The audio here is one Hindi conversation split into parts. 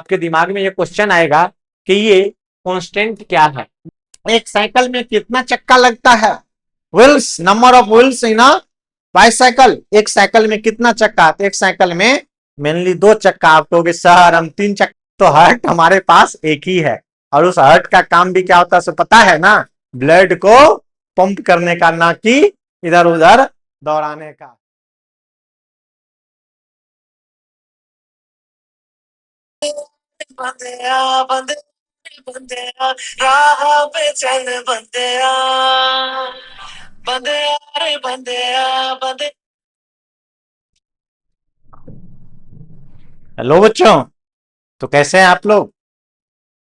आपके दिमाग में ये क्वेश्चन आएगा कि ये कांस्टेंट क्या है। एक साइकिल में कितना चक्का लगता है? Wheels, number of wheels in a bicycle. एक साइकिल में कितना चक्का? तो एक साइकिल में मेनली 2 चक्का। आप कहोगे सर हम 3 चक्का, तो हर्ट हमारे पास एक ही है, और उस हर्ट का काम भी क्या होता है पता है ना? ब्लड को पंप करने का, ना कि इधर उधर दौड़ाने का। बंदिया बंदिया राह पे चल बंदिया बंदिया रे बंदिया बंदे। हेलो बच्चों, तो कैसे हैं आप लोग?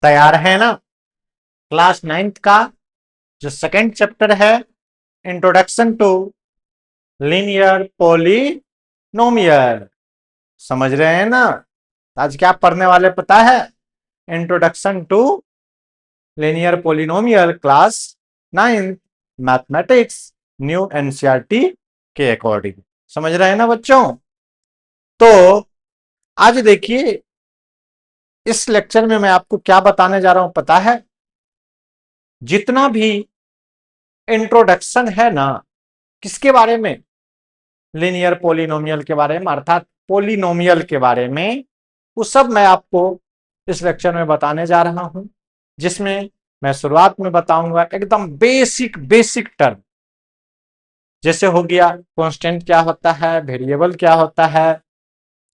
तैयार हैं ना? क्लास 9th का जो सेकंड चैप्टर है, इंट्रोडक्शन टू लीनियर पॉलिनोमियल, समझ रहे हैं ना? आज क्या पढ़ने वाले पता है? Introduction to linear polynomial, class 9th mathematics, new NCERT के अकॉर्डिंग। समझ रहे हैं ना बच्चों? तो आज देखिए, इस लेक्चर में मैं आपको क्या बताने जा रहा हूं पता है? जितना भी इंट्रोडक्शन है ना, किसके बारे में? लीनियर पॉलिनोमियल के बारे में, अर्थात पॉलिनोमियल के बारे में, वो सब मैं आपको इस लेक्चर में बताने जा रहा हूं, जिसमें मैं शुरुआत में बताऊंगा एकदम बेसिक बेसिक टर्म, जैसे हो गया कांस्टेंट क्या होता है, वेरिएबल क्या होता है,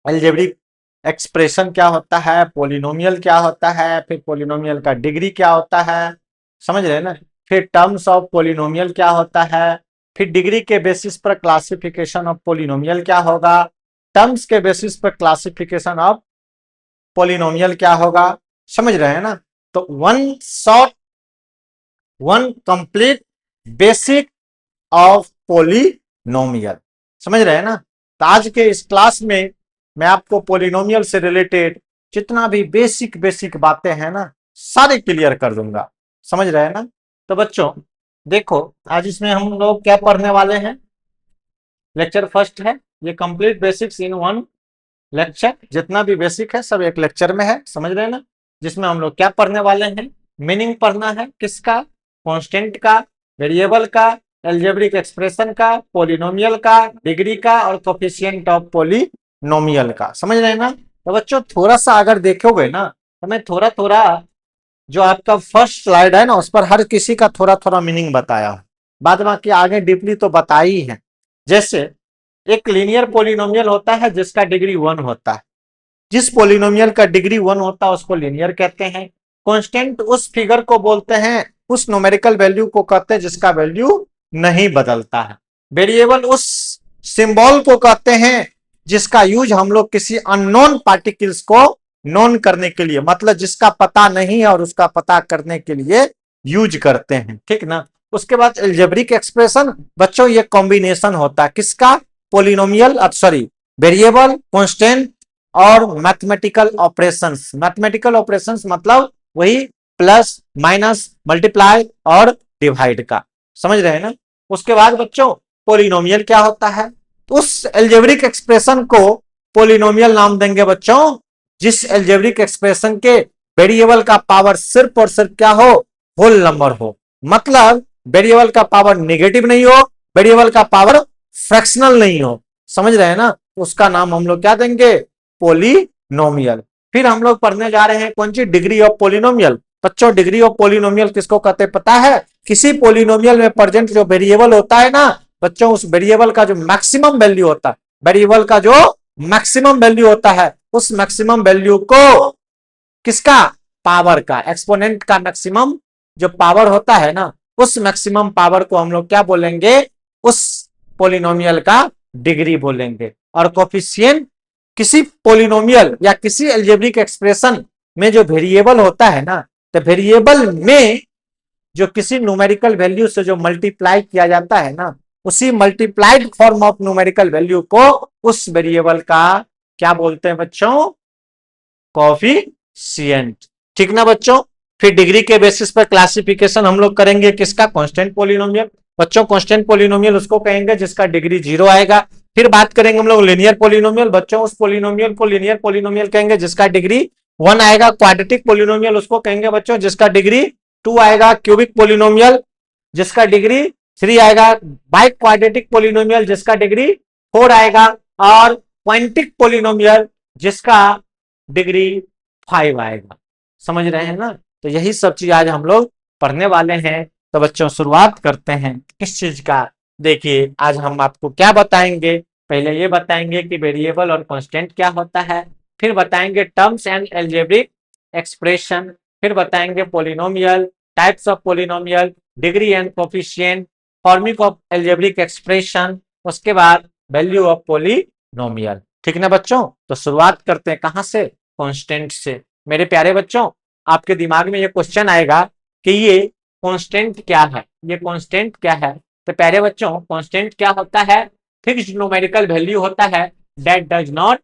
अलजेब्रिक एक्सप्रेशन क्या होता है, पॉलिनोमियल क्या होता है, फिर पॉलिनोमियल का डिग्री क्या होता है, समझ रहे हैं ना? फिर टर्म्स ऑफ पॉलिनोमियल क्या होता है, फिर डिग्री के बेसिस पर क्लासिफिकेशन ऑफ पॉलिनोमियल क्या होगा, टर्म्स के बेसिस पर क्लासिफिकेशन ऑफ पॉलिनोमियल क्या होगा। समझ रहे हैं ना? तो one short, one complete basic of polynomial, समझ रहे हैं ना? तो आज के इस क्लास में मैं आपको पॉलिनोमियल से रिलेटेड जितना भी बेसिक बेसिक बातें हैं ना, सारे क्लियर कर दूंगा। समझ रहे हैं ना? तो बच्चों देखो, आज इसमें हम लोग क्या पढ़ने वाले हैं? लेक्चर फर्स्ट है ये, complete basics in one lecture. जितना भी बेसिक है सब एक लेक्चर में है, समझ रहे हैं ना? जिसमें हम लोग क्या पढ़ने वाले हैं? मीनिंग पढ़ना है किसका? कांस्टेंट का, वेरिएबल का, अलजेब्रिक एक्सप्रेशन का, पॉलिनोमियल का, डिग्री का, और कोफिशिएंट ऑफ पॉलिनोमियल का। समझ रहे हैं ना? तो बच्चों थोड़ा सा अगर देखोगे ना, तो मैं थोड़ा थोड़ा जो आपका फर्स्ट स्लाइड है ना, उस पर हर किसी का थोड़ा थोड़ा मीनिंग बताया है, बाद बाकी आगे डीपली तो बताई ही है। जैसे एक लीनियर पॉलिनोमियल होता है जिसका डिग्री 1 होता है। जिस पॉलिनोमियल का डिग्री 1 होता है उसको लीनियर कहते हैं। कांस्टेंट उस फिगर को बोलते हैं, उस न्यूमेरिकल वैल्यू को कहते हैं जिसका वैल्यू नहीं बदलता है। वेरिएबल उस सिंबल को कहते हैं जिसका यूज हम लोग किसी अननोन पार्टिकल्स को नोन करने के लिए, मतलब जिसका पता नहीं है और उसका पता करने के लिए यूज करते हैं, ठीक ना? उसके बाद अलजेब्रिक एक्सप्रेशन, बच्चों ये कॉम्बिनेशन होता है किसका? पॉलिनोमियल, सॉरी, वेरिएबल, कांस्टेंट और मैथमेटिकल ऑपरेशंस। मैथमेटिकल ऑपरेशंस मतलब वही प्लस माइनस मल्टीप्लाई और डिवाइड का। समझ रहे हैं ना? उसके बाद बच्चों पॉलिनोमियल क्या होता है? उस अलजेब्रिक एक्सप्रेशन को पॉलिनोमियल नाम देंगे बच्चों जिस अलजेब्रिक एक्सप्रेशन के वेरिएबल का पावर सिर्फ और सिर्फ क्या हो? होल नंबर हो। मतलब वेरिएबल का पावर नेगेटिव नहीं हो, वेरिएबल का पावर फ्रैक्शनल नहीं हो। समझ रहे हैं ना? उसका नाम हम लोग क्या देंगे? पॉलिनोमियल। फिर हम लोग पढ़ने जा रहे हैं कौन सी? Degree of polynomial. बच्चों डिग्री ऑफ पॉलिनोमियल किसको कहते हैं पता है? किसी पॉलिनोमियल में प्रेजेंट जो वेरिएबल होता है ना बच्चों, उस वेरिएबल का जो मैक्सिमम वैल्यू होता है, वेरिएबल का जो मैक्सिमम वैल्यू होता है, उस मैक्सिमम वैल्यू को किसका? पावर का, एक्सपोनेंट का मैक्सिमम जो पावर होता है ना, उस मैक्सिमम पावर को हम लोग क्या बोलेंगे? उस पॉलिनोमियल का डिग्री बोलेंगे। और कोफिशिएंट किसी पॉलिनोमियल या किसी अलजेब्रिक एक्सप्रेशन में जो वेरिएबल होता है ना, तो वेरिएबल में जो किसी न्यूमेरिकल वैल्यू से जो मल्टीप्लाई किया जाता है ना, उसी multiplied form of numerical value को उस वेरिएबल का क्या बोलते हैं बच्चों? कोफिशिएंट। ठीक ना बच्चों? फिर डिग्री के बेसिस पर क्लासिफिकेशन हम लोग करेंगे किसका? Constant polynomial. बच्चों कांस्टेंट पॉलिनोमियल उसको कहेंगे जिसका डिग्री 0 आएगा। फिर बात करेंगे हम लोग लीनियर पॉलिनोमियल। बच्चों उस पॉलिनोमियल को लीनियर पॉलिनोमियल कहेंगे जिसका डिग्री 1 आएगा क्वाड्रेटिक पोलिनोमियल, उसको कहेंगे बच्चों जिसका डिग्री 2 आएगा क्यूबिक पोलिनोमियल, जिसका डिग्री 3 आएगा बाई क्वाड्रेटिक पोलिनोमियल, जिसका डिग्री 4 आएगा, और क्वांटिक पोलिनोमियल जिसका डिग्री 5 आएगा। समझ रहे हैं ना? तो यही सब चीज आज हम लोग पढ़ने वाले हैं। तो बच्चों शुरुआत करते हैं किस चीज का। देखिए आज हम आपको क्या बताएंगे, पहले ये बताएंगे कि वेरिएबल और कांस्टेंट क्या होता है, फिर बताएंगे टर्म्स एंड अलजेब्रिक एक्सप्रेशन, फिर बताएंगे polynomial, types of polynomial, degree and coefficient, forming of algebraic expression, उसके बाद वैल्यू ऑफ पोलिनोमियल। ठीक ना बच्चों? तो शुरुआत करते हैं कहां से? कांस्टेंट से। मेरे प्यारे बच्चों, आपके दिमाग में ये क्वेश्चन आएगा कि ये कांस्टेंट क्या है, ये कांस्टेंट क्या है। तो प्यारे बच्चों, कांस्टेंट क्या होता है? फिक्स्ड न्यूमेरिकल वैल्यू होता है that does not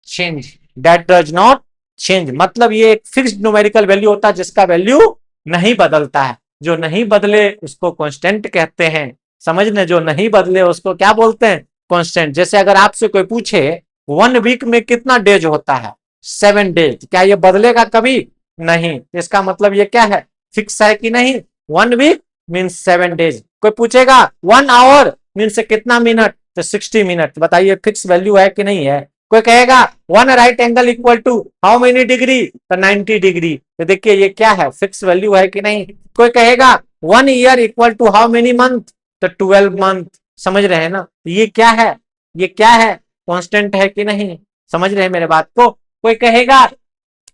change, that does not change, मतलब ये एक फिक्स्ड न्यूमेरिकल वैल्यू होता है जिसका वैल्यू नहीं बदलता है। जो नहीं बदले उसको कांस्टेंट कहते हैं। समझने, जो नहीं बदले उसको क्या बोलते हैं? कांस्टेंट। जैसे अगर आपसे कोई पूछे 1 वीक में कितना डेज होता है? 7 डेज। क्या ये बदलेगा कभी? नहीं। इसका मतलब ये क्या है? फिक्स है कि नहीं? 1 वीक मीन्स 7 डेज। कोई पूछेगा 1 आवर मीन्स कितना मिनट? तो 60 मिनट। बताइए फिक्स वैल्यू है कि नहीं है? कोई कहेगा 1 right angle equal to how many degree? तो 90 डिग्री। तो देखिए ये क्या है? फिक्स वैल्यू है कि नहीं? कोई कहेगा 1 year equal to how many month? तो 12 मंथ। समझ रहे हैं ना? ये क्या है? ये क्या है? कांस्टेंट है कि नहीं? समझ रहे हैं मेरे बात को? कोई कहेगा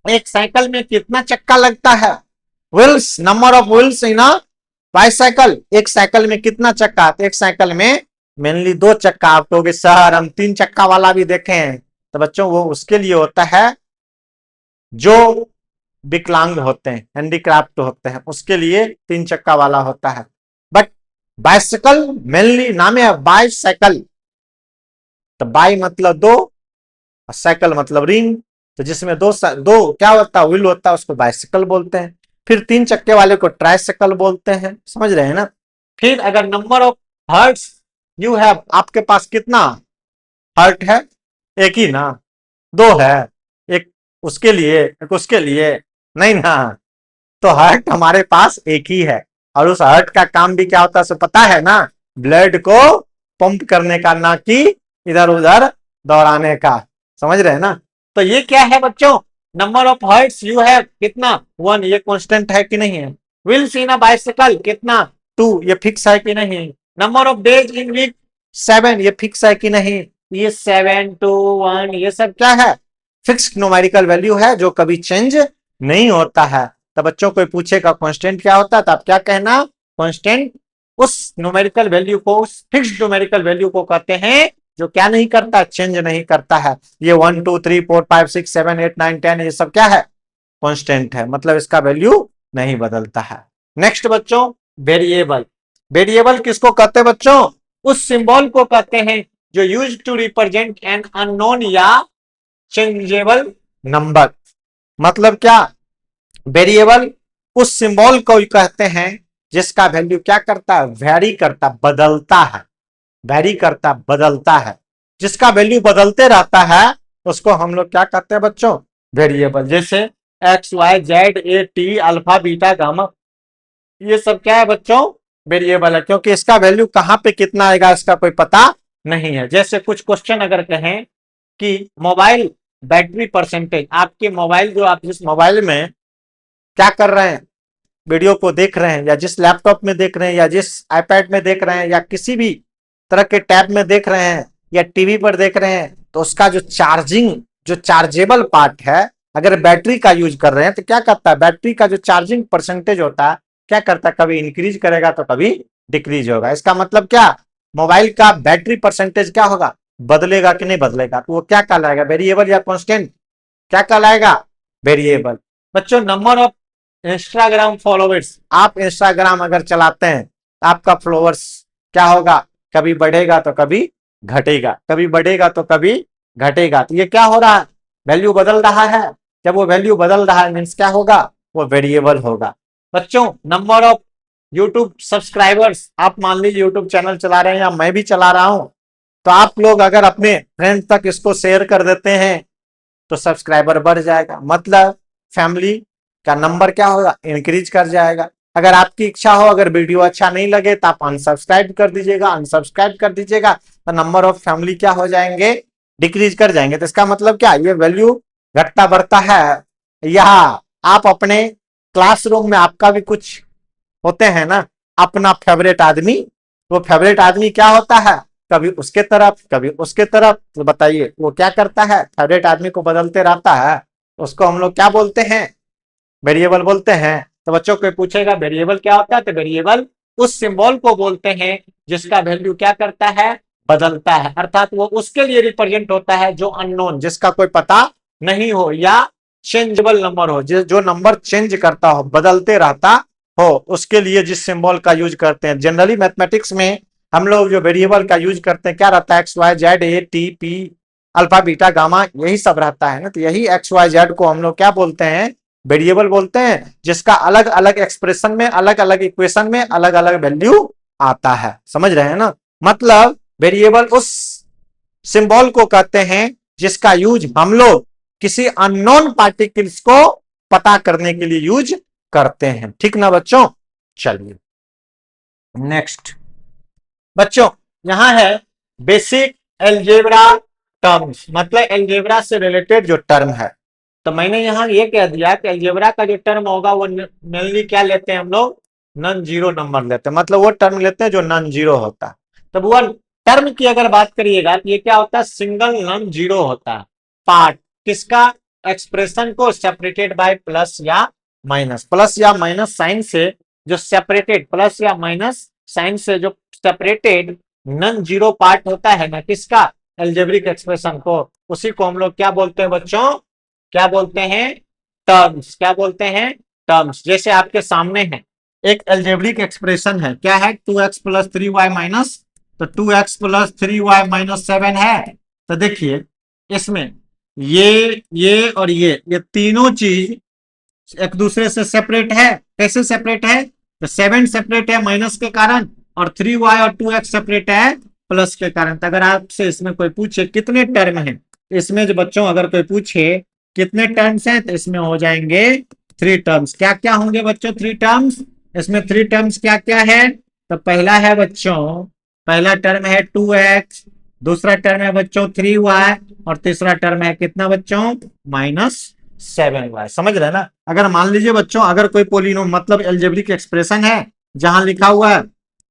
एक साइकिल में कितना चक्का लगता है? Wheels, number of wheels in a bicycle. एक साइकिल में कितना चक्का? तो एक साइकिल में मेनली 2 चक्का। आप कहोगे सर हम 3 चक्का वाला भी देखे हैं। तो बच्चों वो उसके लिए होता है जो विकलांग होते हैं, हैंडीक्राफ्ट होते हैं, उसके लिए 3 चक्का वाला होता है। बट बाइसाइकिल मेनली नाम है बाइसाइकिल। तो बाई मतलब 2 और साइकिल मतलब रिंग। तो जिसमें दो क्या होता है? व्हील होता है, उसको बाइसाइकिल बोलते हैं। फिर 3 चक्के वाले को ट्राइसाइकिल बोलते हैं। समझ रहे हैं ना? फिर अगर number of hurts you have, आपके पास कितना हर्ट है? एक ही ना? 2 है, एक उसके लिए एक उसके लिए, नहीं ना? तो हर्ट हमारे पास एक ही है, और उस हर्ट का काम भी क्या होता है पता है ना? ब्लड को पंप करने का, ना कि इधर उधर दौड़ाने का। समझ रहे हैं ना? तो ये क्या है बच्चों? Number of hurts you have कितना? 1। ये कांस्टेंट है कि नहीं है? व्हील्स इन अ बाइसाइकिल कितना? 2। ये फिक्स है कि नहीं? Number of days in week 7। ये फिक्स है कि नहीं? ये 7 2 1 ये सब क्या है? फिक्स्ड न्यूमेरिकल वैल्यू है जो कभी चेंज नहीं होता है। तो बच्चों कोई पूछेगा कांस्टेंट क्या होता है, तो आप क्या कहना? कांस्टेंट उस न्यूमेरिकल वैल्यू को, उस फिक्स्ड न्यूमेरिकल वैल्यू को कहते हैं जो क्या नहीं करता? चेंज नहीं करता है। ये 1 2 3 4 5 6 7 8 9 10 ये सब क्या है? कांस्टेंट है, मतलब इसका वैल्यू नहीं बदलता है। नेक्स्ट बच्चों, वेरिएबल। वेरिएबल किसको कहते हैं बच्चों? उस सिंबल को कहते हैं जो use to represent an unknown या चेंजेबल नंबर। मतलब क्या? वेरिएबल उस सिंबल को कहते हैं जिसका वैल्यू क्या करता है? वेरी करता, बदलता है। वेरी करता, बदलता है। जिसका वैल्यू बदलते रहता है उसको हम लोग क्या कहते हैं बच्चों? वेरिएबल। जैसे X Y Z A T alpha beta gamma, ये सब क्या है बच्चों? वेरिएबल है, क्योंकि इसका वैल्यू कहां पे कितना आएगा इसका कोई पता नहीं है। जैसे कुछ क्वेश्चन अगर कहें कि मोबाइल बैटरी परसेंटेज, आपके मोबाइल जो आप जिस मोबाइल में क्या कर रहे हैं, वीडियो को देख रहे हैं, या जिस लैपटॉप में देख रहे हैं, या जिस आईपैड में देख रहे हैं, या किसी भी तरह के टैब में देख रहे हैं, या टीवी पर देख रहे हैं, तो उसका जो चार्जिंग, जो चार्जेबल पार्ट है, अगर बैटरी का यूज कर रहे हैं तो क्या करता है? बैटरी का जो चार्जिंग परसेंटेज होता है क्या करता है? कभी इंक्रीज करेगा तो कभी डिक्रीज होगा। इसका मतलब क्या? मोबाइल का बैटरी परसेंटेज क्या होगा? बदलेगा कि नहीं बदलेगा? तो वो क्या कहलाएगा? वेरिएबल या कांस्टेंट? क्या कहलाएगा? वेरिएबल। बच्चों नंबर ऑफ इंस्टाग्राम फॉलोवर्स, आप इंस्टाग्राम अगर चलाते हैं तो आपका फॉलोवर्स क्या होगा? कभी बढ़ेगा तो कभी घटेगा, कभी बढ़ेगा तो कभी घटेगा। तो ये क्या हो रहा है? वैल्यू बदल रहा है। जब वो वैल्यू बदल रहा है मीन्स क्या होगा? वो वेरिएबल होगा। बच्चों नंबर ऑफ यूट्यूब सब्सक्राइबर्स, आप मान लीजिए यूट्यूब चैनल चला रहे हैं या मैं भी चला रहा हूं, तो आप लोग अगर अपने फ्रेंड तक इसको शेयर कर देते हैं तो सब्सक्राइबर बढ़ जाएगा। मतलब फैमिली का नंबर क्या होगा, इंक्रीज कर जाएगा। अगर आपकी इच्छा हो, अगर वीडियो अच्छा नहीं लगे तो आप अनसब्सक्राइब कर दीजिएगा, अनसब्सक्राइब कर दीजिएगा तो नंबर ऑफ फैमिली क्या हो जाएंगे, डिक्रीज कर जाएंगे। तो इसका मतलब क्या, ये वैल्यू घटता बढ़ता है। यहाँ आप अपने क्लासरूम में आपका भी कुछ होते हैं ना अपना फेवरेट आदमी, वो फेवरेट आदमी क्या होता है, कभी उसके तरफ कभी उसके तरफ। तो बताइए वो क्या करता है, फेवरेट आदमी को बदलते रहता है, उसको हम लोग क्या बोलते हैं, वेरिएबल बोलते हैं। तो बच्चों को पूछेगा वेरिएबल क्या होता है, तो वेरिएबल उस सिंबल को बोलते हैं जिसका वैल्यू क्या करता है, बदलता है। अर्थात वो उसके लिए रिप्रेजेंट होता है जो अननोन, जिसका कोई पता नहीं हो, या चेंजेबल नंबर हो, जो नंबर चेंज करता हो, बदलते रहता हो, उसके लिए जिस सिंबल का यूज करते हैं। जनरली मैथमेटिक्स में हम लोग जो वेरिएबल का यूज करते हैं क्या रहता है, X Y Z A T P alpha beta gamma, यही सब रहता है ना। तो यही एक्स वाई जेड को हम लोग क्या बोलते हैं, वेरिएबल बोलते हैं, जिसका अलग अलग एक्सप्रेशन में, अलग अलग इक्वेशन में अलग अलग वैल्यू आता है। समझ रहे हैं ना, मतलब वेरिएबल उस सिंबल को कहते हैं जिसका यूज हम लोग किसी अननोन पार्टिकल्स को पता करने के लिए यूज करते हैं। ठीक ना बच्चों, चलिए नेक्स्ट। बच्चों यहां है बेसिक एलजेब्रा टर्म्स, मतलब एलजेब्रा से रिलेटेड जो टर्म है। तो मैंने यहाँ ये कह दिया कि एलजेब्रा का जो टर्म होगा वो मेनली क्या लेते हैं हम लोग, नॉन जीरो नंबर लेते हैं, मतलब वो टर्म लेते हैं जो नॉन जीरो होता है। तब वो टर्म की अगर बात करिएगा तो ये क्या होता है, सिंगल नॉन जीरो होता है पार्ट किसका, एक्सप्रेशन को सेपरेटेड बाय प्लस या माइनस, प्लस या माइनस साइन से जो सेपरेटेड, प्लस या माइनस साइन से जो सेपरेटेड नॉन जीरो पार्ट होता है ना किसका, एल्जेब्रिक एक्सप्रेशन को, उसी को हम लोग क्या बोलते हैं बच्चों, क्या बोलते हैं, टर्म्स। क्या बोलते हैं, टर्म्स। जैसे आपके सामने है एक एल्जेब्रिक एक्सप्रेशन है, क्या है, 2x प्लस 3y माइनस, तो 2x प्लस 3y माइनस 7 है। तो देखिए इसमें ये और ये तीनों चीज एक दूसरे से सेपरेट है। कैसे सेपरेट है, तो 7 सेपरेट है माइनस के कारण, और 3y और 2x सेपरेट है प्लस के कारण। तो अगर आपसे इसमें कोई पूछे कितने टर्म है, इसमें जो बच्चों अगर कोई पूछे कितने टर्म्स हैं, तो इसमें हो जाएंगे 3 टर्म्स। क्या क्या होंगे बच्चों 3 टर्म्स, इसमें 3 टर्म्स क्या क्या है, तो पहला है बच्चों, पहला टर्म है 2x, दूसरा टर्म है बच्चों 3y, और तीसरा टर्म है कितना बच्चों, -7y। समझ रहे हैं ना। अगर मान लीजिए बच्चों अगर कोई पोलिनोम मतलब एल्जेब्रिक एक्सप्रेशन है जहां लिखा हुआ है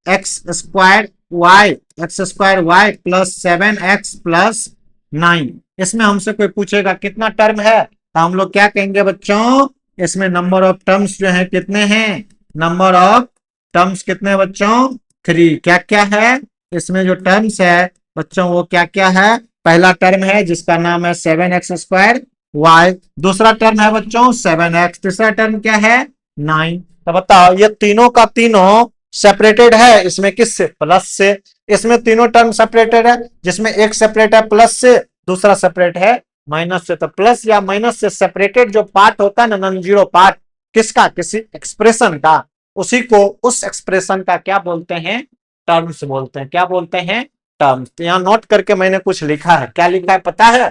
x square Y plus 7x plus 9, इसमें हमसे कोई पूछेगा कितना टर्म है, तो हम लोग क्या कहेंगे बच्चों, इसमें नंबर ऑफ टर्म्स जो है कितने हैं, नंबर ऑफ टर्म्स कितने बच्चों, 3। क्या क्या है इसमें जो टर्म्स है बच्चों, वो क्या क्या है, पहला टर्म है जिसका नाम है 7x स्क्वायर वाई, दूसरा टर्म है बच्चों 7x, तीसरा टर्म क्या है 9। तो बताओ ये तीनों का तीनों सेपरेटेड है, इसमें किससे, प्लस से। इसमें तीनों टर्म सेपरेटेड है, जिसमें एक सेपरेट है प्लस से, दूसरा सेपरेट है माइनस से। तो प्लस या माइनस से सेपरेटेड जो पार्ट होता है ना, नॉन जीरो पार्ट किसका, किसी एक्सप्रेशन का, उसी को उस एक्सप्रेशन का क्या बोलते हैं, टर्म्स बोलते हैं। क्या बोलते हैं, टर्म्स। तो यहाँ नोट करके मैंने कुछ लिखा है, क्या लिखा है पता है,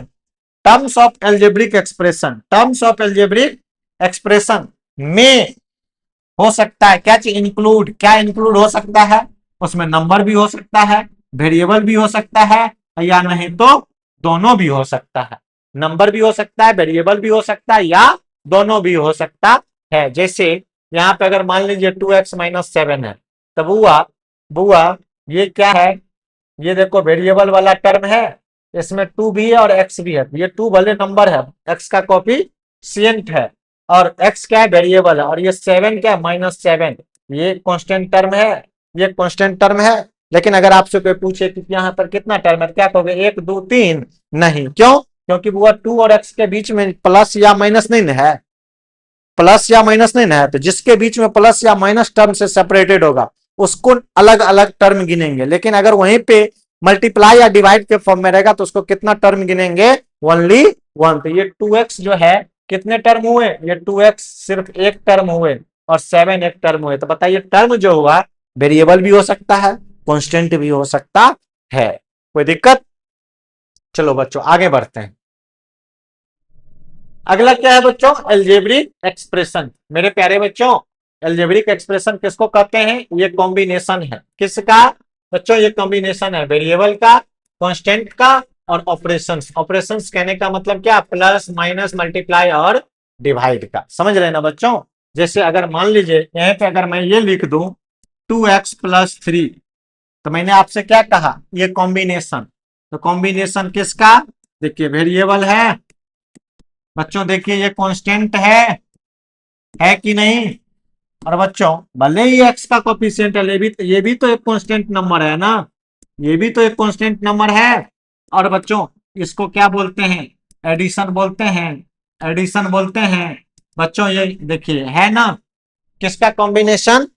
terms of algebraic expression, terms of algebraic expression में हो सकता है क्या चीज इंक्लूड, क्या इंक्लूड हो सकता है, उसमें नंबर भी हो सकता है, वेरिएबल भी हो सकता है, या नहीं तो दोनों भी हो सकता है। नंबर भी हो सकता है, वेरिएबल भी हो सकता है, या दोनों भी हो सकता है। जैसे यहाँ पे अगर मान लीजिए 2x माइनस 7 है, तो बुआ बुआ ये क्या है, ये देखो वेरिएबल वाला टर्म है, इसमें 2 भी है और x भी है। ये 2 भले नंबर है, x का कोफिशिएंट है, और x क्या है, वेरिएबल है, और ये 7 क्या है, -7, ये कांस्टेंट टर्म है, ये कांस्टेंट टर्म है। लेकिन अगर आपसे कोई पूछे कि यहाँ पर कितना टर्म है, क्या कहोगे, 1 2 3, नहीं। क्यों, क्योंकि वो 2 और x के बीच में प्लस या माइनस नहीं है, प्लस या माइनस नहीं है। तो जिसके बीच में प्लस या माइनस टर्म से सेपरेटेड होगा उसको अलग अलग टर्म गिनेंगे, लेकिन अगर वहीं पे मल्टीप्लाई या डिवाइड के फॉर्म में रहेगा तो उसको कितना टर्म गिनेंगे, ओनली 1। तो ये 2x जो है कितने टर्म हुए, ये 2x सिर्फ एक टर्म हुए, और 7 एक टर्म हुए। तो बताइए टर्म जो हुआ वेरिएबल भी हो सकता है, कांस्टेंट भी हो सकता है। कोई दिक्कत, चलो बच्चों आगे बढ़ते हैं। अगला क्या है बच्चों, एल्जेब्रिक एक्सप्रेशन। मेरे प्यारे बच्चों, एल्जेब्रिक एक्सप्रेशन किसको कहते हैं, ये कॉम्बिनेशन है किसका बच्चों, ये कॉम्बिनेशन है वेरिएबल का, कांस्टेंट का और ऑपरेशंस। ऑपरेशंस कहने का मतलब क्या, प्लस माइनस मल्टीप्लाई और डिवाइड का, समझ रहे हैं ना बच्चों। जैसे अगर मान लीजिए यहीं पे अगर मैं ये लिख दूं 2x+3, तो मैंने आपसे क्या कहा, ये कॉम्बिनेशन। तो कॉम्बिनेशन किसका, देखिए वेरिएबल है बच्चों, देखिए ये कांस्टेंट है कि नहीं। और बच्चों भले ही एक्स का कोफिशिएंट है, ये भी तो एक कांस्टेंट नंबर है ना, ये भी तो एक कांस्टेंट नंबर है। और बच्चों इसको क्या बोलते हैं, एडिशन बोलते हैं, एडिशन बोलते हैं बच्चों। ये देखिए है ना, किसका combination,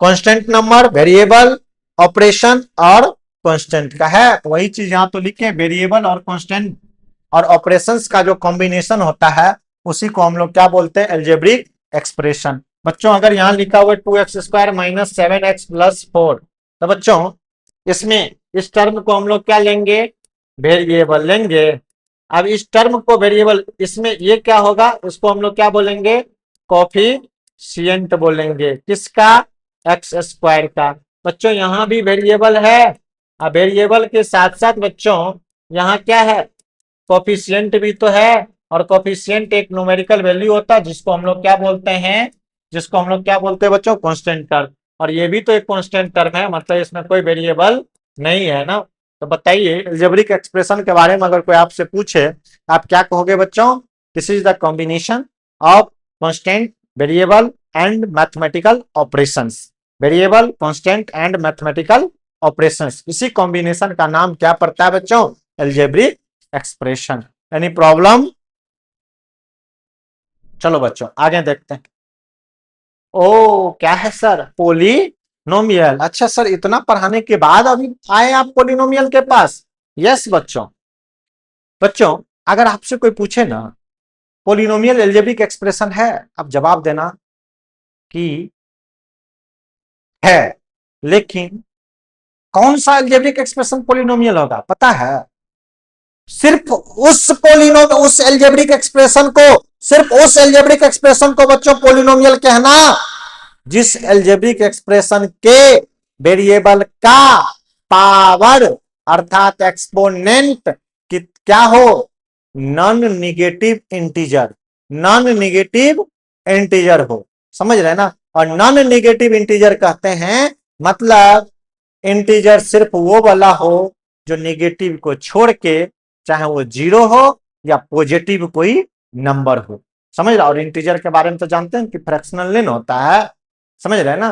constant number, variable, operation और कांस्टेंट का है। तो वही चीज यहां तो लिखे, वेरिएबल और कांस्टेंट और ऑपरेशंस का जो कॉम्बिनेशन होता है उसी को हम लोग क्या बोलते हैं, एल्जेब्रिक एक्सप्रेशन। बच्चों अगर यहां लिखा हुआ 2x² - 7x+4, तो बच्चों इसमें इस टर्म को हम लोग क्या लेंगे, वेरिएबल लेंगे। अब इस टर्म को वेरिएबल, इसमें ये क्या होगा, इसको हम लोग क्या बोलेंगे, कोफिशिएंट बोलेंगे, किसका, x² का। बच्चों यहां भी वेरिएबल है, अब वेरिएबल के साथ साथ बच्चों यहाँ क्या है, कोफिशिएंट भी तो है। और कोफिशिएंट एक न्यूमेरिकल वैल्यू होता है जिसको हम लोग क्या बोलते हैं, जिसको हम लोग क्या बोलते हैं बच्चों, कांस्टेंट टर्म। और ये भी तो एक कांस्टेंट टर्म है, मतलब इसमें कोई वेरिएबल नहीं है ना। तो बताइए एल्जेब्रिक एक्सप्रेशन के बारे में अगर कोई आपसे पूछे, आप क्या कहोगे बच्चों, this is the combination of constant, variable and mathematical operations. Variable, constant and mathematical operations, इसी कॉम्बिनेशन का नाम क्या पड़ता है बच्चों, एल्जेब्रिक एक्सप्रेशन। एनी प्रॉब्लम, चलो बच्चों आगे देखते हैं। ओ क्या है सर, पोलिनोमियल। अच्छा सर इतना पढ़ाने के बाद अभी आए आप पोलिनोमियल के पास। यस बच्चों, बच्चों अगर आपसे कोई पूछे ना पोलिनोमियल एल्जेब्रिक एक्सप्रेशन है, अब जवाब देना कि है, लेकिन कौन सा एल्जेब्रिक एक्सप्रेशन पोलिनोमियल होगा पता है, सिर्फ उस पोलिनोम उस एल्जेब्रिक एक्सप्रेशन को, सिर्फ उस एल्जेब्रिक एक्सप्रेशन को बच्चों पोलिनोमियल कहना जिस एल्जेब्रिक एक्सप्रेशन के वेरिएबल का पावर अर्थात एक्सपोनेंट क्या हो, non negative integer, non negative integer हो, समझ रहे ना। और नॉन निगेटिव इंटीजर कहते हैं मतलब इंटीजर सिर्फ वो वाला हो जो निगेटिव को छोड़ के, चाहे वो जीरो हो या पॉजिटिव कोई नंबर हो, समझ रहे। और इंटीजर के बारे में तो जानते हैं कि फ्रैक्शनल लेन होता है, समझ रहे ना।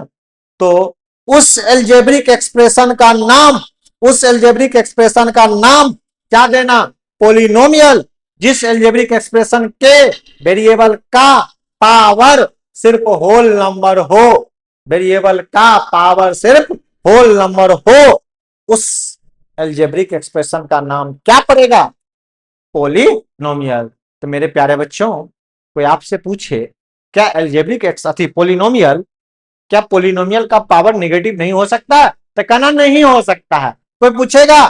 तो उस एल्जेब्रिक एक्सप्रेशन का नाम, उस एल्जेब्रिक एक्सप्रेशन का नाम क्या देना, पोलिनोमियल, जिस एल्जेब्रिक एक्सप्रेशन के वेरिएबल का पावर सिर्फ होल नंबर हो, वेरिएबल का पावर सिर्फ होल नंबर हो, उस एल्जेब्रिक एक्सप्रेशन का नाम क्या पड़ेगा, पोलिनोमियल। तो मेरे प्यारे बच्चों कोई आपसे पूछे क्या एल्जेब्रिक पोलिनोमियल, क्या पोलिनोमियल का पावर नेगेटिव नहीं हो सकता, तो कहना नहीं हो सकता है। कोई पूछेगा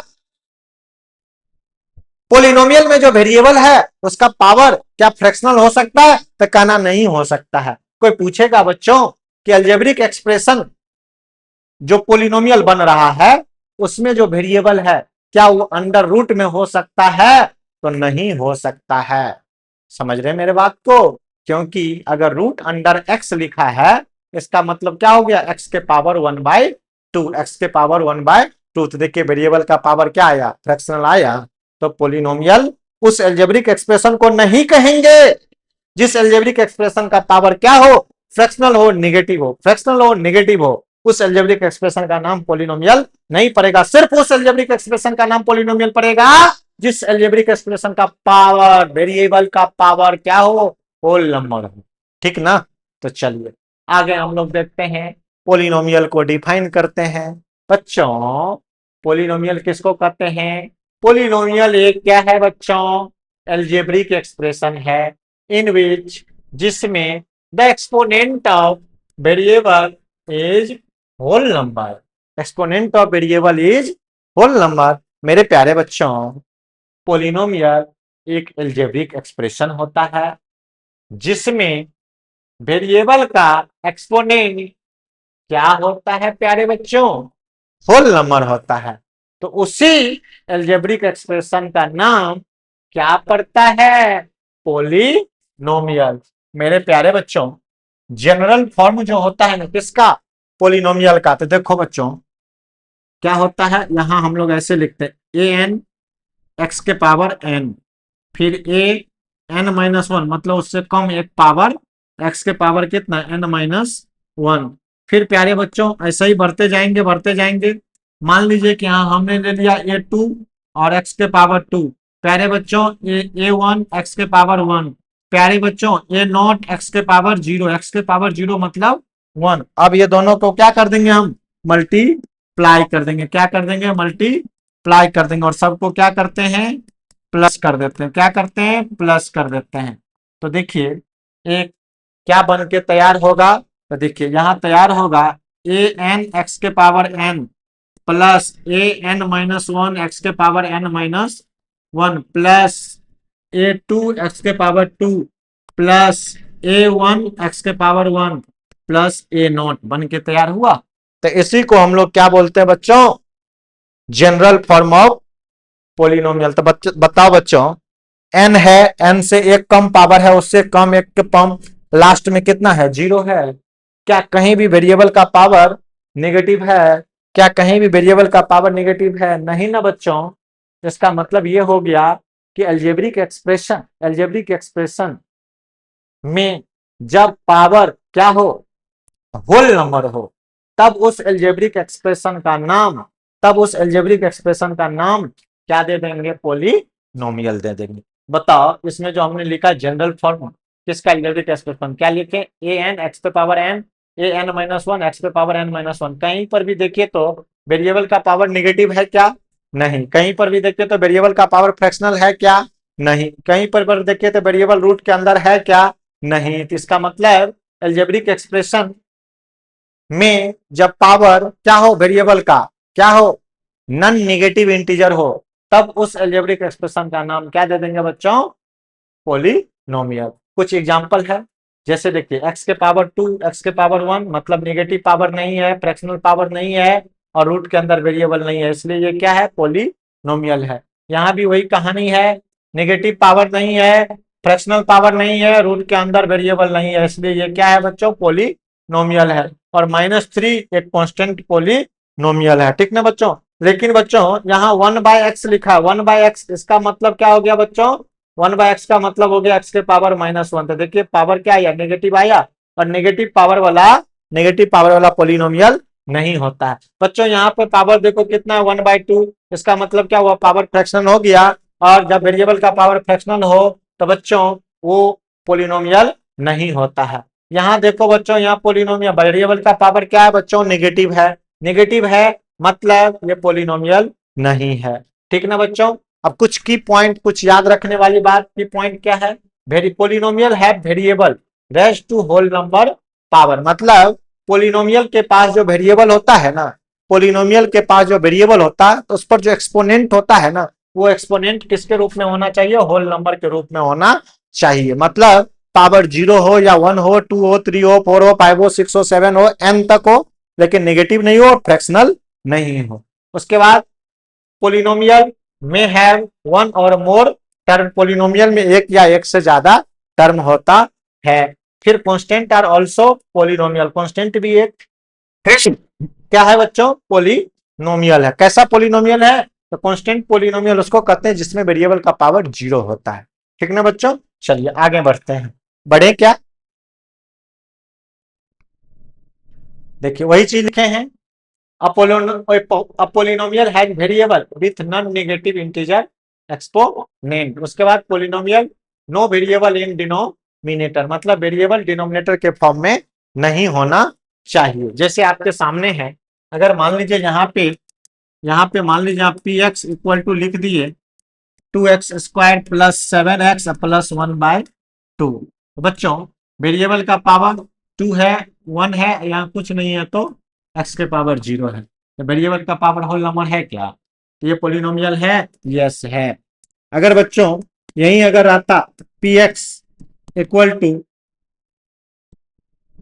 पोलिनोमियल में जो वेरिएबल है उसका पावर क्या फ्रैक्शनल हो सकता है, तो कहना नहीं हो सकता है। कोई पूछेगा बच्चों कि एल्जेब्रिक एक्सप्रेशन जो पोलिनोमियल बन रहा है उसमें जो वेरिएबल है क्या वो अंडर रूट में हो सकता है, तो नहीं हो सकता है, समझ रहे मेरे बात को। क्योंकि अगर रूट अंडर एक्स लिखा है इसका मतलब क्या हो गया, एक्स के पावर 1/2, एक्स के पावर 1/2। तो देखिए वेरिएबल का पावर क्या आया, फ्रैक्शनल आया। तो पोलिनोमियल उस एल्जेब्रिक एक्सप्रेशन को नहीं कहेंगे जिस एल्जेब्रिक एक्सप्रेशन का पावर क्या हो, फ्रैक्शनल हो नेगेटिव हो, फ्रैक्शनल हो नेगेटिव हो, उस एल्जेब्रिक एक्सप्रेशन का नाम पोलिनोमियल नहीं पड़ेगा। सिर्फ उस एल्जेब्रिक एक्सप्रेशन का नाम पोलिनोमियल पड़ेगा जिस एल्जेब्रिक एक्सप्रेशन का पावर, वेरिएबल का पावर क्या हो, होल नंबर हो, ठीक ना। तो चलिए आगे हम लोग देखते हैं, पोलिनोमियल को डिफाइन करते हैं। बच्चों पोलिनोमियल किसको कहते हैं, पोलिनोमियल एक क्या है बच्चों, एल्जेब्रिक एक्सप्रेशन है इन विच, जिसमें the exponent of variable is whole number, exponent of variable is whole number. मेरे प्यारे बच्चों पोलिनोमियल एक एल्जेब्रिक एक्सप्रेशन होता है जिसमें वेरिएबल का एक्सपोनेंट क्या होता है प्यारे बच्चों? होल नंबर होता है। तो उसी एल्जेब्रिक एक्सप्रेशन का नाम क्या पड़ता है? पॉलिनोमियल। मेरे प्यारे बच्चों, जनरल फॉर्म जो होता है ना किसका? पॉलिनोमियल का। तो देखो बच्चों क्या होता है, यहां हम लोग ऐसे लिखते हैं ए एन एक्स के पावर एन, फिर ए एन माइनस वन, मतलब उससे कम एक पावर एक्स के पावर कितना? N minus one. फिर प्यारे बच्चों ऐसे ही बढ़ते जाएंगे। मान लीजिए कि हाँ हमने ले लिया ए टू और एक्स के पावर टू। प्यारे बच्चों ए वन एक्स के पावर वन। प्यारे बच्चों ए नॉट एक्स के पावर जीरो, एक्स के पावर जीरो मतलब वन। अब ये दोनों को क्या कर देंगे हम? मल्टीप्लाई कर देंगे। क्या कर देंगे? मल्टीप्लाई कर देंगे। और सबको क्या करते हैं? प्लस कर देते हैं। क्या करते हैं? प्लस कर देते हैं। तो देखिए एक क्या बन के तैयार होगा? तो देखिए यहां तैयार होगा ए एन एक्स के power N plus A N minus one X के power N minus one plus A two X के power two plus A one X के power one plus A naught बन के तैयार हुआ। तो इसी को हम लोग क्या बोलते हैं बच्चों? General form of polynomial. तो बताओ बच्चों, एन है, एन से एक कम पावर है, उससे कम एक के कम लास्ट में कितना है? जीरो है। क्या कहीं भी वेरिएबल का पावर नेगेटिव है? क्या कहीं भी वेरिएबल का पावर नेगेटिव है? नहीं ना बच्चों। इसका मतलब ये हो गया कि एल्जेब्रिक एक्सप्रेशन में जब पावर क्या हो? होल नंबर हो, तब उस एल्जेब्रिक एक्सप्रेशन का नाम क्या दे देंगे? पॉलिनोमियल दे देंगे। बताओ इसमें जो हमने लिखा जनरल फॉर्म किसका? Algebraic expression. क्या लिखे? ए एन एक्स पे power N A N minus one X पे पावर एन माइनस वन। कहीं पर भी देखिए तो वेरिएबल का पावर निगेटिव है क्या? नहीं। कहीं पर भी देखिए तो वेरिएबल का पावर फ्रैक्शनल है क्या? नहीं। कहीं पर देखिए तो वेरिएबल रूट के अंदर है क्या? नहीं। तो इसका मतलब एल्जेब्रिक एक्सप्रेशन में जब पावर क्या हो? वेरिएबल का क्या हो? नॉन नेगेटिव इंटीजर हो, तब उस एल्जेब्रिक एक्सप्रेशन का नाम क्या दे देंगे बच्चों? पॉलिनोमियल। कुछ एग्जांपल है, जैसे देखिए एक्स के पावर टू एक्स के पावर वन मतलब नेगेटिव पावर नहीं है, फ्रैक्शनल पावर नहीं है और रूट के अंदर वेरिएबल नहीं है, इसलिए ये क्या है? पॉलिनोमियल है। यहां भी वही कहानी है, नेगेटिव पावर नहीं है, फ्रैक्शनल पावर नहीं है, रूट के अंदर वेरिएबल नहीं है, इसलिए ये क्या है बच्चों? पॉलिनोमियल है। और माइनस थ्री एक कॉन्स्टेंट पॉलिनोमियल है। ठीक ना बच्चों? लेकिन बच्चों यहाँ वन बाय एक्स लिखा, वन बाय एक्स, इसका मतलब क्या हो गया बच्चों? वन बाय एक्स का मतलब हो गया एक्स के पावर माइनस वन। तो देखिए पावर क्या आया? नेगेटिव आया। और नेगेटिव पावर वाला पॉलिनोमियल नहीं होता है। बच्चों यहाँ पे पावर देखो कितना है? One by to. इसका मतलब क्या हुआ? पावर फ्रैक्शनल हो गया। और जब वेरिएबल का पावर फ्रैक्शनल हो तो बच्चों वो पॉलिनोमियल नहीं होता है। यहाँ देखो बच्चों, यहाँ पॉलिनोमियल वेरिएबल का पावर क्या है बच्चों? नेगेटिव है। नेगेटिव है मतलब ये पॉलिनोमियल नहीं है। ठीक ना बच्चों? अब कुछ की पॉइंट, कुछ याद रखने वाली बात की पॉइंट क्या है? पॉलिनोमियल है variable raise to whole number power. मतलब पॉलिनोमियल के पास जो वेरिएबल होता है ना, पॉलिनोमियल के पास जो वेरिएबल होता है तो उस पर जो एक्सपोनेंट होता है ना, वो एक्सपोनेंट किसके रूप में होना चाहिए? होल नंबर के रूप में होना चाहिए। मतलब पावर जीरो हो या वन हो, टू हो, थ्री हो, फोर हो, फाइव हो, सिक्स हो, सेवन हो, एन तक हो, लेकिन नेगेटिव नहीं हो, फ्रैक्शनल नहीं हो। उसके बाद पोलिनोमियल में हैव वन और मोर टर्म। पोलिनोमियल में एक या एक से ज्यादा टर्म होता है। फिर constant are also polynomial. Constant भी एक क्या है बच्चों? पोलिनोमियल है। कैसा पोलिनोमियल है? तो कांस्टेंट पोलिनोमियल उसको कहते हैं जिसमें वेरिएबल का पावर जीरो होता है। ठीक ना बच्चों? चलिए आगे बढ़ते हैं। बढ़े क्या? देखिए वही चीज लिखे हैं, a polynomial has variable with non-negative integer exponent। उसके बाद polynomial no variable in denominator, मतलब वेरिएबल डिनोमिनेटर के फॉर्म में नहीं होना चाहिए। जैसे आपके सामने है, अगर मान लीजिए यहाँ पे मान लीजिए आप पी एक्स इक्वल टू लिख दिए two x square plus seven X plus one by two. बच्चों वेरिएबल का पावर टू है, वन है, यहाँ कुछ नहीं है, तो एक्स के पावर जीरो है। तो वेरिएबल का पावर होल नंबर है क्या? तो ये पोलिनोमियल है? यस है। अगर बच्चों यही अगर आता P X equal to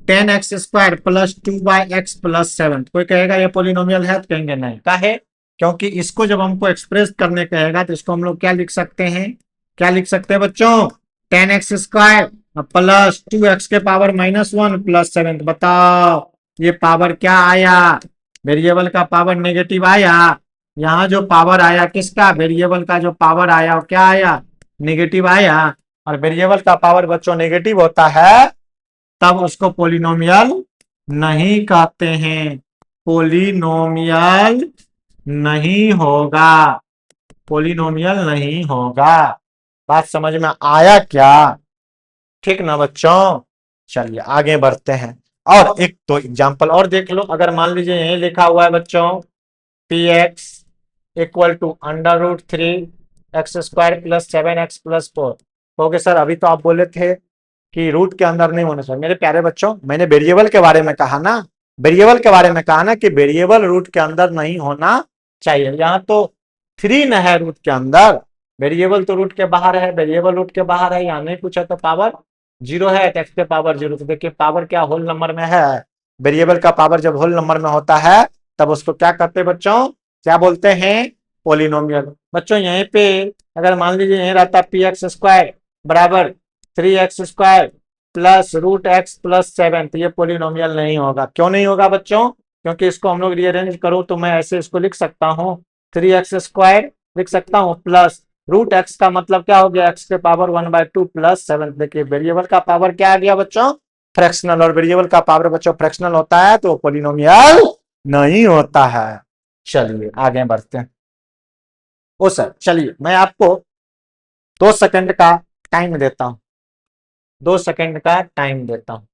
10x² plus 2/x+7, कोई कहेगा ये पोलिनोमियल है? तो कहेंगे नहीं। क्या है? क्योंकि इसको जब हमको एक्सप्रेस करने कहेगा तो इसको हम लोग क्या लिख सकते हैं? क्या लिख सकते हैं बच्चों? 10x² plus 2x⁻⁻1+7। बताओ ये पावर क्या आया? वेरिएबल का पावर नेगेटिव आया। यहाँ जो पावर आया किसका? वेरिएबल का जो पावर आया वो क्या आया? नेगेटिव आया। और वेरिएबल का पावर बच्चों नेगेटिव होता है तब उसको पोलिनोमियल नहीं कहते हैं। पोलिनोमियल नहीं होगा। पोलिनोमियल नहीं होगा। बात समझ में आया क्या? ठीक ना बच्चों? चलिए आगे बढ़ते हैं। और एक तो एग्जांपल और देख लो। अगर मान लीजिए यही लिखा हुआ है बच्चों P X equal to √3x² plus 7x+4। Okay sir, अभी तो आप बोले थे कि रूट के अंदर नहीं होना चाहिए। मेरे प्यारे बच्चों, मैंने वेरिएबल के बारे में कहा ना, वेरिएबल के बारे में कहा ना कि वेरिएबल रूट के अंदर नहीं होना चाहिए। यहाँ तो 3 न है रूट के अंदर, वेरिएबल तो रूट के बाहर है। वेरिएबल रूट के बाहर है, यहाँ नहीं पूछा तो पावर 0 है तो x के पावर 0। तो देखिए पावर क्या होल नंबर में है। वेरिएबल का पावर जब होल नंबर में होता है तब उसको क्या करते हैं बच्चों? क्या बोलते हैं? पोलिनोमियल। बच्चों यहीं पे अगर मान लीजिए यहीं रहता px² बराबर 3x² प्लस √x+7, तो ये पोलिनोमियल नहीं होगा। क्यों नहीं होगा बच्चों? क्योंकि इसको हम लोग रीअरेंज करूं तो मैं ऐसे इसको लिख सकता हूं 3x² लिख सकता हूं प्लस √x का मतलब क्या हो गया? x के पावर 1/2+7। देखिए वेरिएबल का पावर क्या आ गया बच्चों? फ्रैक्शनल। और वेरिएबल का पावर बच्चों फ्रैक्शनल होता है तो पोलिनोमियल नहीं होता है। चलिए आगे बढ़ते हैं। ओ सर, चलिए मैं आपको 2 सेकंड का टाइम देता हूं। 2 सेकंड का टाइम देता हूं।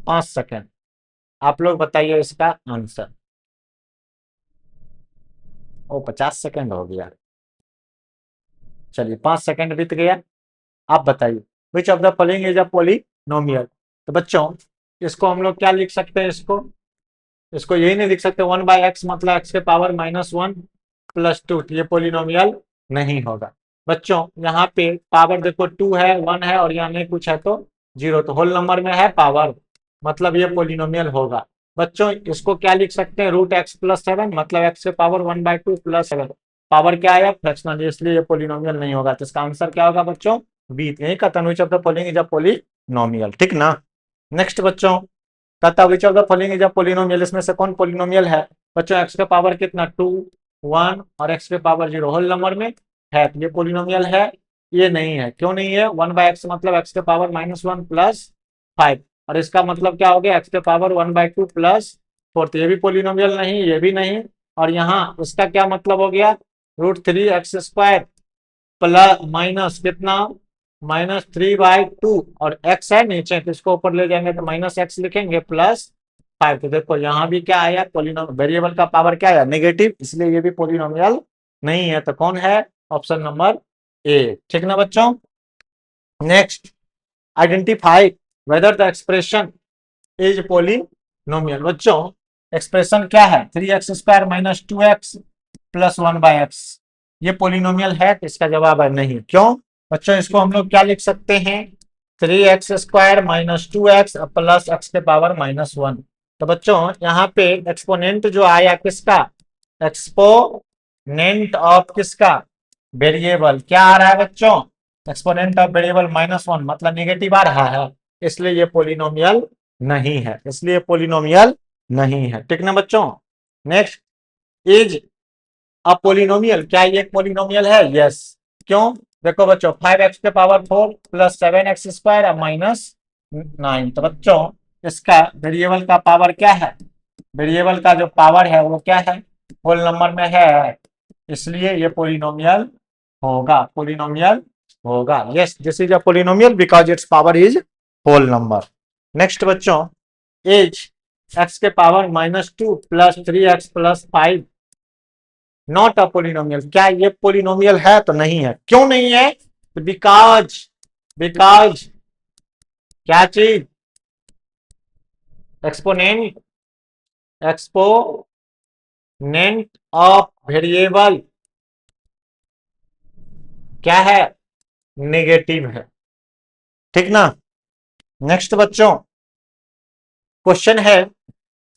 5 सेकंड। आप लोग बताइए इसका आंसर। ओ 50 सेकंड हो गया। चलिए 5 सेकंड बीत गया। आप बताइए विच of the following is a polynomial. तो बच्चों इसको हम लोग क्या लिख सकते हैं? इसको यही नहीं लिख सकते 1/x मतलब x के पावर -1+2। ये पोलिनोमियल नहीं होगा। बच्चों यहाँ पे पावर देखो 2 है, 1 है और यहाँ नहीं कुछ है तो 0, तो होल नंबर में है पावर, मतलब ये पोलिनोमियल होगा। बच्चों इसको क्या लिख सकते हैं? √x+7 मतलब x के पावर 1/2+7। पावर क्या आया? फ्रैक्शनल, इसलिए ये पोलिनोमियल नहीं होगा। तो इसका आंसर क्या होगा बच्चों? बी। यही का विच of the following is a polynomial. ठीक ना? नेक्स्ट बच्चों कहता which of the following is a polynomial. इसमें से कौन पोलिनोमियल है? बच्चों एक्स का पावर कितना? 2, 1 और एक्स के पावर 0 होल नंबर में है, तो ये पोलिनोमियल है? ये नहीं है। क्यों नहीं है? 1/x मतलब एक्स के पावर -1+5 और इसका मतलब क्या हो गया? एक्स के पावर 1/2+4। तो ये भी पोलिनोमियल नहीं, ये भी नहीं। और यहाँ इसका क्या मतलब हो गया? √3x² प्लस माइनस कितना? -3/2 और x है नीचे तो इसको ऊपर ले जाएंगे तो -x लिखेंगे +5। तो देखो यहाँ भी क्या आया? पोलिनोमियल। वेरिएबल का पावर क्या आया? नेगेटिव, इसलिए ये भी पोलिनोमियल नहीं है। तो कौन है? Option number A. ठीक ना बच्चों? Next, identify whether the expression is polynomial. बच्चों एक्सप्रेशन क्या है? 3x² - 2x प्लस 1/x, ये पोलिनोमियल है? तो इसका जवाब है नहीं। क्यों बच्चों? इसको हम लोग क्या लिख सकते हैं? 3x² - 2x प्लस x के पावर -1। तो बच्चों यहाँ पे एक्सपोनेंट जो आया किसका? एक्सपोनेंट ऑफ किसका? वेरिएबल। क्या आ रहा है बच्चों? एक्सपोनेंट ऑफ वेरिएबल -1 मतलब निगेटिव आ रहा है, इसलिए ये पोलिनोमियल नहीं है। इसलिए पोलिनोमियल नहीं है। ठीक ना बच्चों? Next, is a polynomial. क्या ये एक पोलिनोमियल है? यस। क्यों? देखो बच्चों 5x के पावर 4 प्लस 7x² और -9। तो बच्चों इसका वेरिएबल का पावर क्या है? वेरिएबल का जो पावर है वो क्या है? होल नंबर में है, इसलिए ये पोलिनोमियल होगा। पोलिनोमियल होगा। Yes, this is a polynomial because its power is whole number. Next बच्चों, एज x के power -2 plus 3x+5 not a polynomial. क्या ये पोलिनोमियल है? तो नहीं है। क्यों नहीं है? बिकॉज बिकॉज क्या चीज? एक्सपोनेंट एक्सपोनेंट ऑफ वेरिएबल क्या है, नेगेटिव है। ठीक ना। नेक्स्ट बच्चों, क्वेश्चन है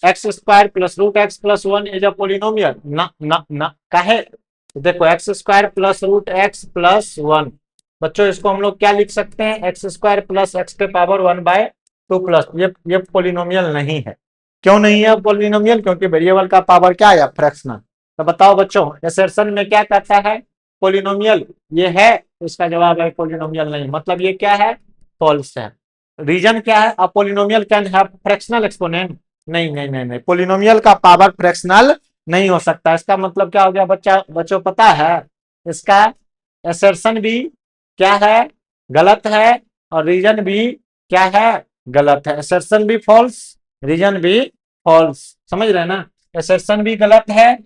x square plus root x plus one is a polynomial. ना ना ना, काहे? तो देखो x square plus root x plus one, बच्चों इसको हम लोग क्या लिख सकते हैं, एक्स स्क्वायर प्लस एक्स के power one by two plus, ये पोलिनोमियल नहीं है। क्यों नहीं है पोलिनोमियल? क्योंकि वेरिएबल का पावर क्या है, फ्रैक्शनल। तो बताओ बच्चों, एसर्शन में क्या कहता है, पोलिनोमियल ये है, तो इसका जवाब है पोलिनोमियल नहीं, मतलब ये क्या है, फॉल्स है। रीजन क्या है, a polynomial can have fractional exponent. नहीं नहीं नहीं नहीं, पोलिनोमियल का पावर फ्रैक्शनल नहीं हो सकता। इसका मतलब क्या हो गया बच्चों पता है, इसका एसर्शन भी क्या है, गलत है, और रीजन भी क्या है, गलत है। एसर्शन भी फॉल्स, रीजन भी फॉल्स, समझ रहे हैं ना। एसर्शन भी गलत है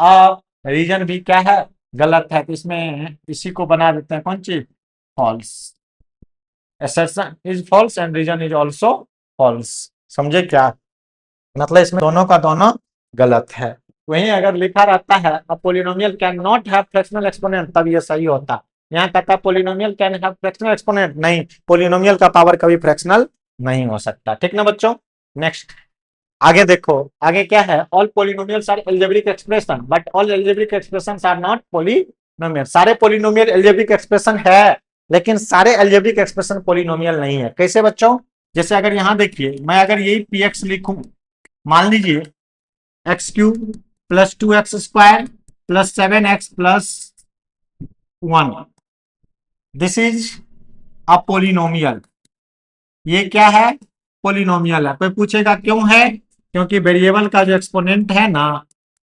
और रीजन भी क्या है, गलत है। तो इसमें इसी को बना देते हैं कौन चीज, false. assertion is false and reason is also false। समझे क्या, मतलब इसमें दोनों का दोनों गलत है। वहीं अगर लिखा रहता है a polynomial can not have fractional exponent, तब ये सही होता। यहाँ कहता है polynomial can have fractional exponent, नहीं, पोलिनोमियल का पावर कभी फ्रैक्शनल नहीं हो सकता। ठीक ना बच्चों। नेक्स्ट, आगे देखो, आगे क्या है, all polynomials are algebraic expression but all algebraic expressions are not polynomial. सारे पोलिनोमियल एल्जेब्रिक एक्सप्रेशन है, लेकिन सारे एल्जेब्रिक एक्सप्रेशन पोलिनोमियल नहीं है। कैसे बच्चों, जैसे अगर यहां देखिए, मैं अगर यही पी एक्स लिखूं, मान लीजिए x cube plus two x square plus seven X plus one, this is a polynomial. ये क्या है, पोलिनोमियल है। कोई पूछेगा क्यों है, क्योंकि वेरिएबल का जो एक्सपोनेंट है ना,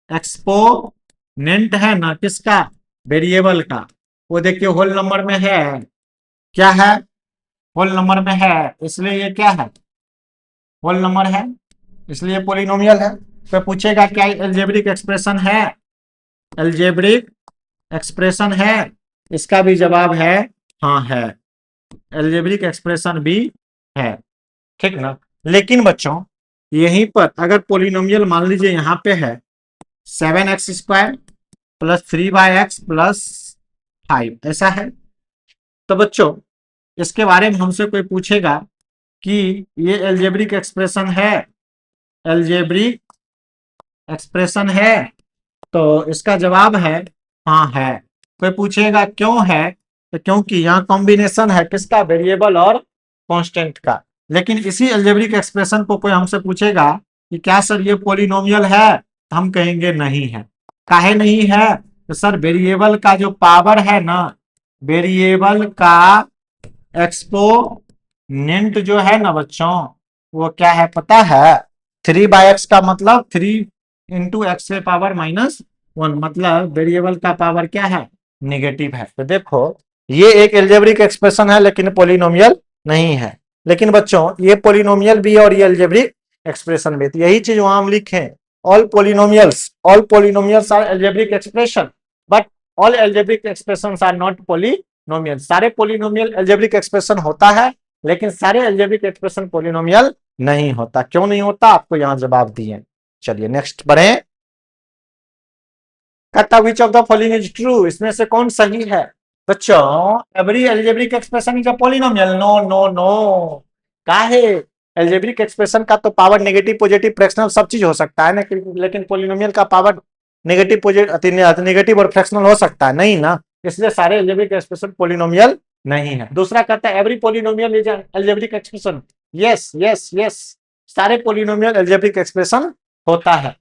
एक्सपोनेंट है ना किसका, वेरिएबल का, वो देखिए होल नंबर में है। क्या है, होल नंबर में है, इसलिए ये क्या है, होल नंबर है, इसलिए पोलिनोमियल है। तो पूछेगा क्या एल्जेब्रिक एक्सप्रेशन है, एल्जेब्रिक एक्सप्रेशन है, इसका भी जवाब है हाँ है, एल्जेब्रिक एक्सप्रेशन भी है। ठीक ना। लेकिन बच्चों यहीं पर अगर पोलिनोमियल मान लीजिए यहाँ पे है seven x square plus three by x plus five, ऐसा है, तो बच्चों इसके बारे में हमसे कोई पूछेगा कि ये एल्जेब्रिक एक्सप्रेशन है, एल्जेब्रिक एक्सप्रेशन है, तो इसका जवाब है हाँ है। कोई पूछेगा क्यों है, तो क्योंकि यहाँ कॉम्बिनेशन है किसका, वेरिएबल और कांस्टेंट का। लेकिन इसी एल्जेब्रिक एक्सप्रेशन को कोई हमसे पूछेगा कि क्या सर ये पोलिनोमियल है, तो हम कहेंगे नहीं है। काहे नहीं है, तो सर वेरिएबल का जो पावर है ना, वेरिएबल का एक्सपोनेंट जो है ना बच्चों, वो क्या है पता है, थ्री बाई एक्स का मतलब थ्री इंटू एक्स के पावर माइनस वन, मतलब वेरिएबल का पावर क्या है, नेगेटिव है। तो देखो ये एक एल्जेब्रिक एक्सप्रेशन है लेकिन पोलिनोमियल नहीं है। लेकिन बच्चों ये पोलिनोमियल भी और ये एल्जेब्रिक एक्सप्रेशन भी, तो यही चीज वहां हम लिखें, all polynomials are algebraic expression but all algebraic expressions are not polynomial. सारे पोलिनोमियल एल्जेब्रिक एक्सप्रेशन होता है, लेकिन सारे एल्जेब्रिक एक्सप्रेशन पोलिनोमियल नहीं होता। क्यों नहीं होता, आपको यहां जवाब दिए। चलिए नेक्स्ट बढ़े। कहता which of the following is true, इसमें से कौन सही है। बच्चों every algebraic expression is a polynomial, no no no, काहे, एल्जेब्रिक एक्सप्रेशन का तो पावर नेगेटिव पॉजिटिव फ्रैक्शनल सब चीज हो सकता है ना, लेकिन पॉलिनोमियल का पावर नेगेटिव पॉजिटिव नेगेटिव और फ्रैक्शनल हो सकता है नहीं ना, इसलिए सारे एल्जेब्रिक एक्सप्रेशन पॉलिनोमियल नहीं है। दूसरा कहता है every polynomial is algebraic expression, yes yes yes, सारे पॉलिनोमियल एल्जेब्रिक एक्सप्रेशन होता है।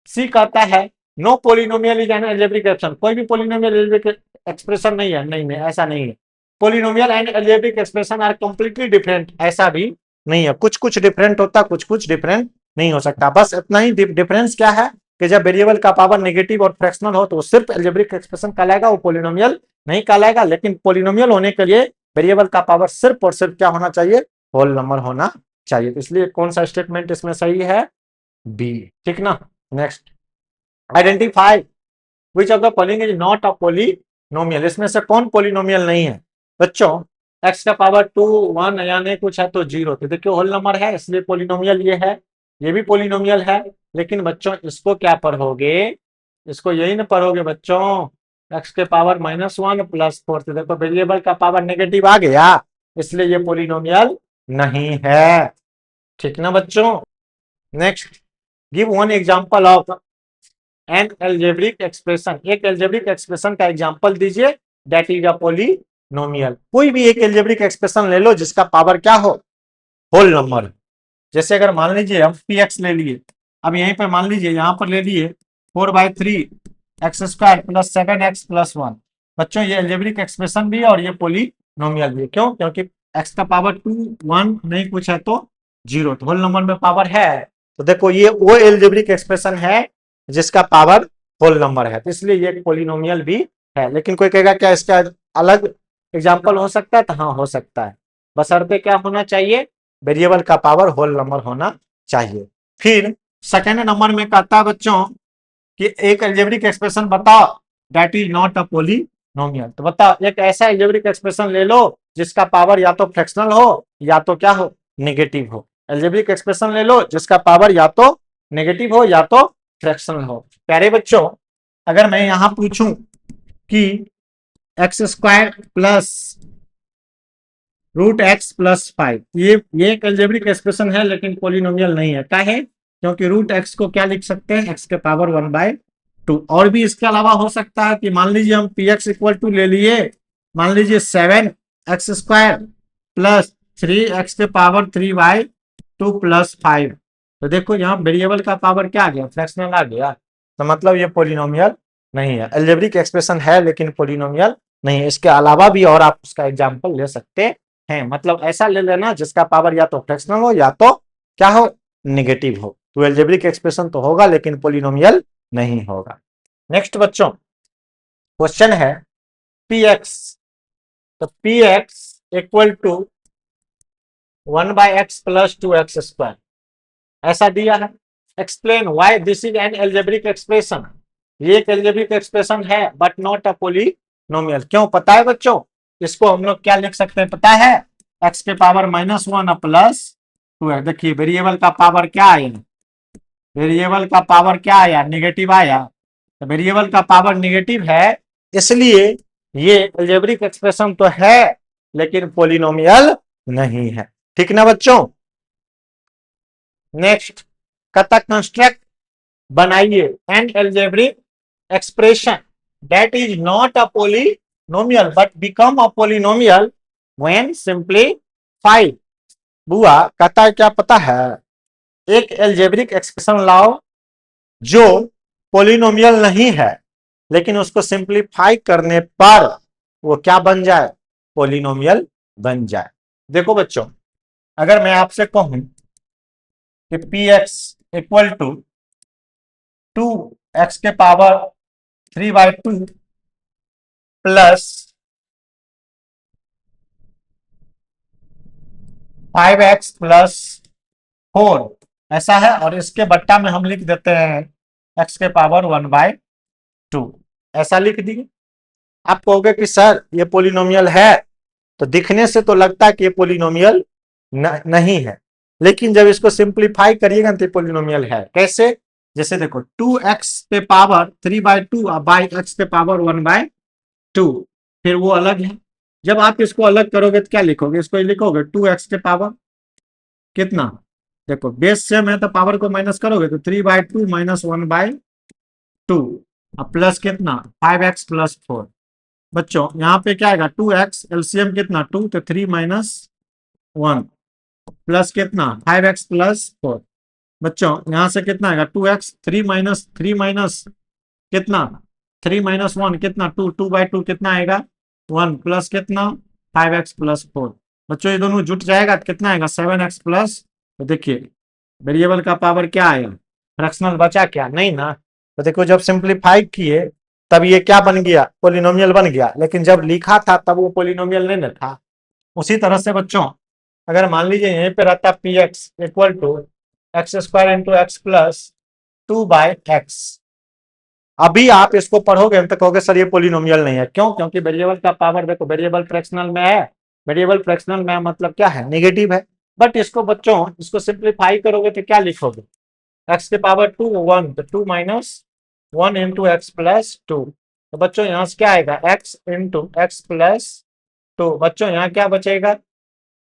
सी कहता है no polynomial is an algebraic expression, कोई भी पोलिनोमियल एल्जेब्रिक एक्सप्रेशन नहीं है, नहीं नहीं ऐसा नहीं है। Polynomial and algebraic expression are completely different, ऐसा भी नहीं है, कुछ कुछ डिफरेंट होता, कुछ कुछ डिफरेंट नहीं हो सकता। बस इतना ही डिफरेंस क्या है कि जब वेरिएबल का पावर नेगेटिव और फ्रैक्शनल हो तो सिर्फ एल्जेब्रिक एक्सप्रेशन कहलाएगा, वो पोलिनोमियल नहीं कहलाएगा। लेकिन पोलिनोमियल होने के लिए वेरिएबल का पावर सिर्फ और सिर्फ क्या होना चाहिए, होल नंबर होना चाहिए। इसलिए कौन सा स्टेटमेंट इसमें सही है, बी। ठीक ना। Next, identify which of the following is not a polynomial, इसमें से कौन पोलिनोमियल नहीं है। बच्चों एक्स का पावर टू वन यानी कुछ है तो जीरो, तो देखिए होल नंबर है इसलिए पोलिनोमियल ये है, ये भी पोलिनोमियल है। लेकिन बच्चों इसको क्या पढ़ोगे, इसको यही ना पढ़ोगे बच्चों, एक्स के पावर -1 प्लस 4। तो देखो वेरिएबल का पावर नेगेटिव आ गया, इसलिए ये पोलिनोमियल नहीं है। ठीक ना बच्चों। Next, give one example of N algebraic expression. एक एल्जेब्रिक एक्सप्रेशन का एग्जांपल दीजिए दैट इज अ पोलिनोमियल। कोई भी एक एल्जेब्रिक एक्सप्रेशन ले लो जिसका पावर क्या हो, होल नंबर। जैसे अगर मान लीजिए हम पी एक्स ले लिए, अब यहीं पर मान लीजिए यहाँ पर ले लिए 4/3 x square plus 7x plus 1। बच्चों ये एल्जेब्रिक एक्सप्रेशन भी है और ये पोलिनोमियल भी है। क्यों? क्योंकि x का पावर 2 1 नहीं कुछ है तो 0, तो होल नंबर में पावर है। तो देखो ये वो एल्जेब्रिक एक्सप्रेशन है जिसका पावर होल नंबर है, तो इसलिए ये पोलिनोमियल भी है। लेकिन कोई कहेगा क्या इसका अलग एग्जाम्पल हो सकता है? तो हाँ हो सकता है, बशर्ते क्या होना चाहिए, वेरिएबल का पावर होल नंबर होना चाहिए। फिर सेकेंड नंबर में कहता है बच्चों कि एक एल्जेब्रिक एक्सप्रेशन बताओ that is not a polynomial. तो बताओ एक ऐसा एल्जेब्रिक एक्सप्रेशन ले लो जिसका पावर या तो फ्रैक्शनल हो या तो क्या हो, नेगेटिव हो। एल्जेब्रिक एक्सप्रेशन ले लो जिसका पावर या तो नेगेटिव हो या तो फ्रैक्शनल हो। प्यारे बच्चों, अगर मैं यहां पूछूं कि x square plus √x plus 5, ये एक एल्जेब्रिक एक्सप्रेशन है लेकिन पोलिनोमियल नहीं है। क्या है? क्योंकि √x को क्या लिख सकते हैं, x के पावर 1/2। और भी इसके अलावा हो सकता है कि मान लीजिए हम px इक्वल टू ले लिए, मान लीजिए 7x स्क्वायर प्लस 3x के पावर 3/2 प्लस 5। तो देखो यहाँ वेरिएबल का पावर क्या आ गया, फ्रैक्शनल आ गया। तो मतलब ये पोलिनोमियल नहीं है, एल्जेब्रिक एक्सप्रेशन है लेकिन पोलिनोमियल नहीं है। इसके अलावा भी और आप उसका एग्जाम्पल ले सकते हैं। मतलब ऐसा ले लेना जिसका पावर या तो फ्रैक्शनल हो या तो क्या हो, नेगेटिव हो। तो एल्जेब्रिक एक्सप्रेशन तो होगा लेकिन पोलिनोमियल नहीं होगा। नेक्स्ट बच्चों क्वेश्चन है px, तो px equal to 1/x plus 2x square ऐसा दिया है। Explain why this is an algebraic expression. ये एक एल्जेब्रिक एक्सप्रेशन है बट नॉट अ पोलिनोमियल। क्यों पता है बच्चों? इसको हम लोग क्या लिख सकते हैं पता है, x के पावर -1 प्लस 2। देखिए वेरिएबल का पावर क्या आया, वेरिएबल का पावर क्या आया, नेगेटिव आया। तो वेरिएबल का पावर नेगेटिव है इसलिए ये एल्जेब्रिक एक्सप्रेशन तो है लेकिन पोलिनोमियल नहीं है। ठीक ना बच्चों। नेक्स्ट कहता कंस्ट्रक्ट बनाइए N algebraic expression that is not a polynomial but become a polynomial when simplified. बुआ कहता है क्या पता है, एक एल्जेब्रिक एक्सप्रेशन लाओ जो पोलिनोमियल नहीं है लेकिन उसको सिंपलीफाई करने पर वो क्या बन जाए, पोलिनोमियल बन जाए। देखो बच्चों अगर मैं आपसे कहूं कि px इक्वल टू 2x के पावर 3/2 प्लस 5x प्लस 4 ऐसा है, और इसके बट्टा में हम लिख देते हैं x के पावर 1/2 ऐसा लिख दिए। आप कहोगे कि सर ये पोलिनोमियल है, तो दिखने से तो लगता है कि ये पोलिनोमियल नहीं है, लेकिन जब इसको सिंपलीफाई करिएगा तो पोलिनोमियल है। कैसे? जैसे देखो 2x पे पावर 3/2 बाई x पे पावर 1/2, फिर वो अलग है। जब आप इसको अलग करोगे तो क्या लिखोगे, इसको लिखोगे 2x के पावर कितना, देखो बेस सेम है तो पावर को माइनस करोगे तो 3/2 माइनस 1/2 प्लस कितना 5x प्लस 4। बच्चों यहाँ पे क्या आएगा 2x, एलसीएम कितना 2, तो 3 माइनस 1 प्लस कितना 5x प्लस 4। बच्चों यहाँ से कितना आएगा 2x, 3 माइनस कितना 3 माइनस 1 कितना 2, 2/2 कितना आएगा 1 प्लस कितना 5x प्लस 4। बच्चों ये दोनों जुट जाएगा तो कितना आएगा 7x प्लस। तो देखिए वेरिएबल का पावर क्या आएगा, फ्रैक्शनल बचा क्या, नहीं ना। तो देखो जब सिंप्लीफाई किए तब ये क्या बन गया, पोलिनोमियल बन गया, लेकिन जब लिखा था तब वो पोलिनोमियल नहीं था। उसी तरह से बच्चों अगर मान लीजिए यहीं पे रहता px equal to x square into x plus 2/x, अभी आप इसको पढ़ोगे तो कहोगे सर ये पोलिनोमियल नहीं है। क्यों? क्योंकि वेरिएबल का पावर देखो वेरिएबल फ्रैक्शनल में है, वेरिएबल फ्रैक्शनल में मतलब क्या है, नेगेटिव है। बट इसको बच्चों इसको सिंप्लीफाई करोगे तो क्या लिखोगे, एक्स के पावर 2 1, तो 2 माइनस 1 इंटू एक्स प्लस 2 तो बच्चों यहाँ से क्या आएगा x इंटू एक्स प्लस 2। बच्चों यहाँ क्या बचेगा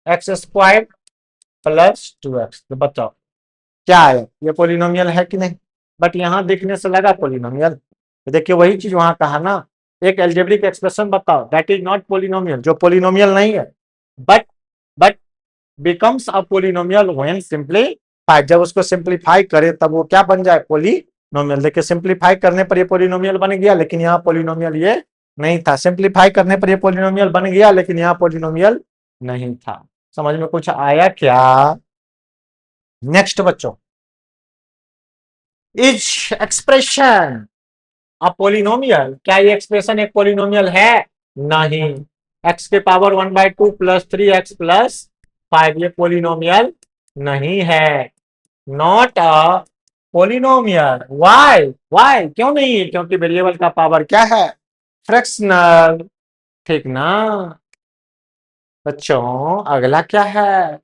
एक्स स्क्वायर प्लस 2x। तो बताओ क्या है ये पोलिनोमियल है कि नहीं। बट यहाँ देखने से लगा पोलिनोमियल। तो देखिए वही चीज वहां कहा ना, एक एल्जेब्रिक एक्सप्रेशन बताओ दैट इज नॉट पोलिनोमियल, जो पोलिनोमियल नहीं है but becomes a polynomial when simplified, जब उसको सिंपलीफाई करे तब वो क्या बन जाए पोलिनोमियल। देखिए सिंपलीफाई करने पर ये पोलिनोमियल बन गया, लेकिन यहाँ पोलिनोमियल ये नहीं था। सिंपलीफाई करने पर ये पोलिनोमियल बन गया, लेकिन यहाँ पोलिनोमियल नहीं था। समझ में कुछ आया क्या। नेक्स्ट बच्चों, इज एक्सप्रेशन अ पोलिनोमियल, क्या ये एक्सप्रेशन एक पोलिनोमियल है। नहीं। एक्स के पावर 1/2 प्लस 3x प्लस 5 ये पोलिनोमियल नहीं है। Not a polynomial. वाई क्यों नहीं है, क्योंकि वेरिएबल का पावर क्या है फ्रैक्शनल। ठीक ना बच्चों। अगला क्या है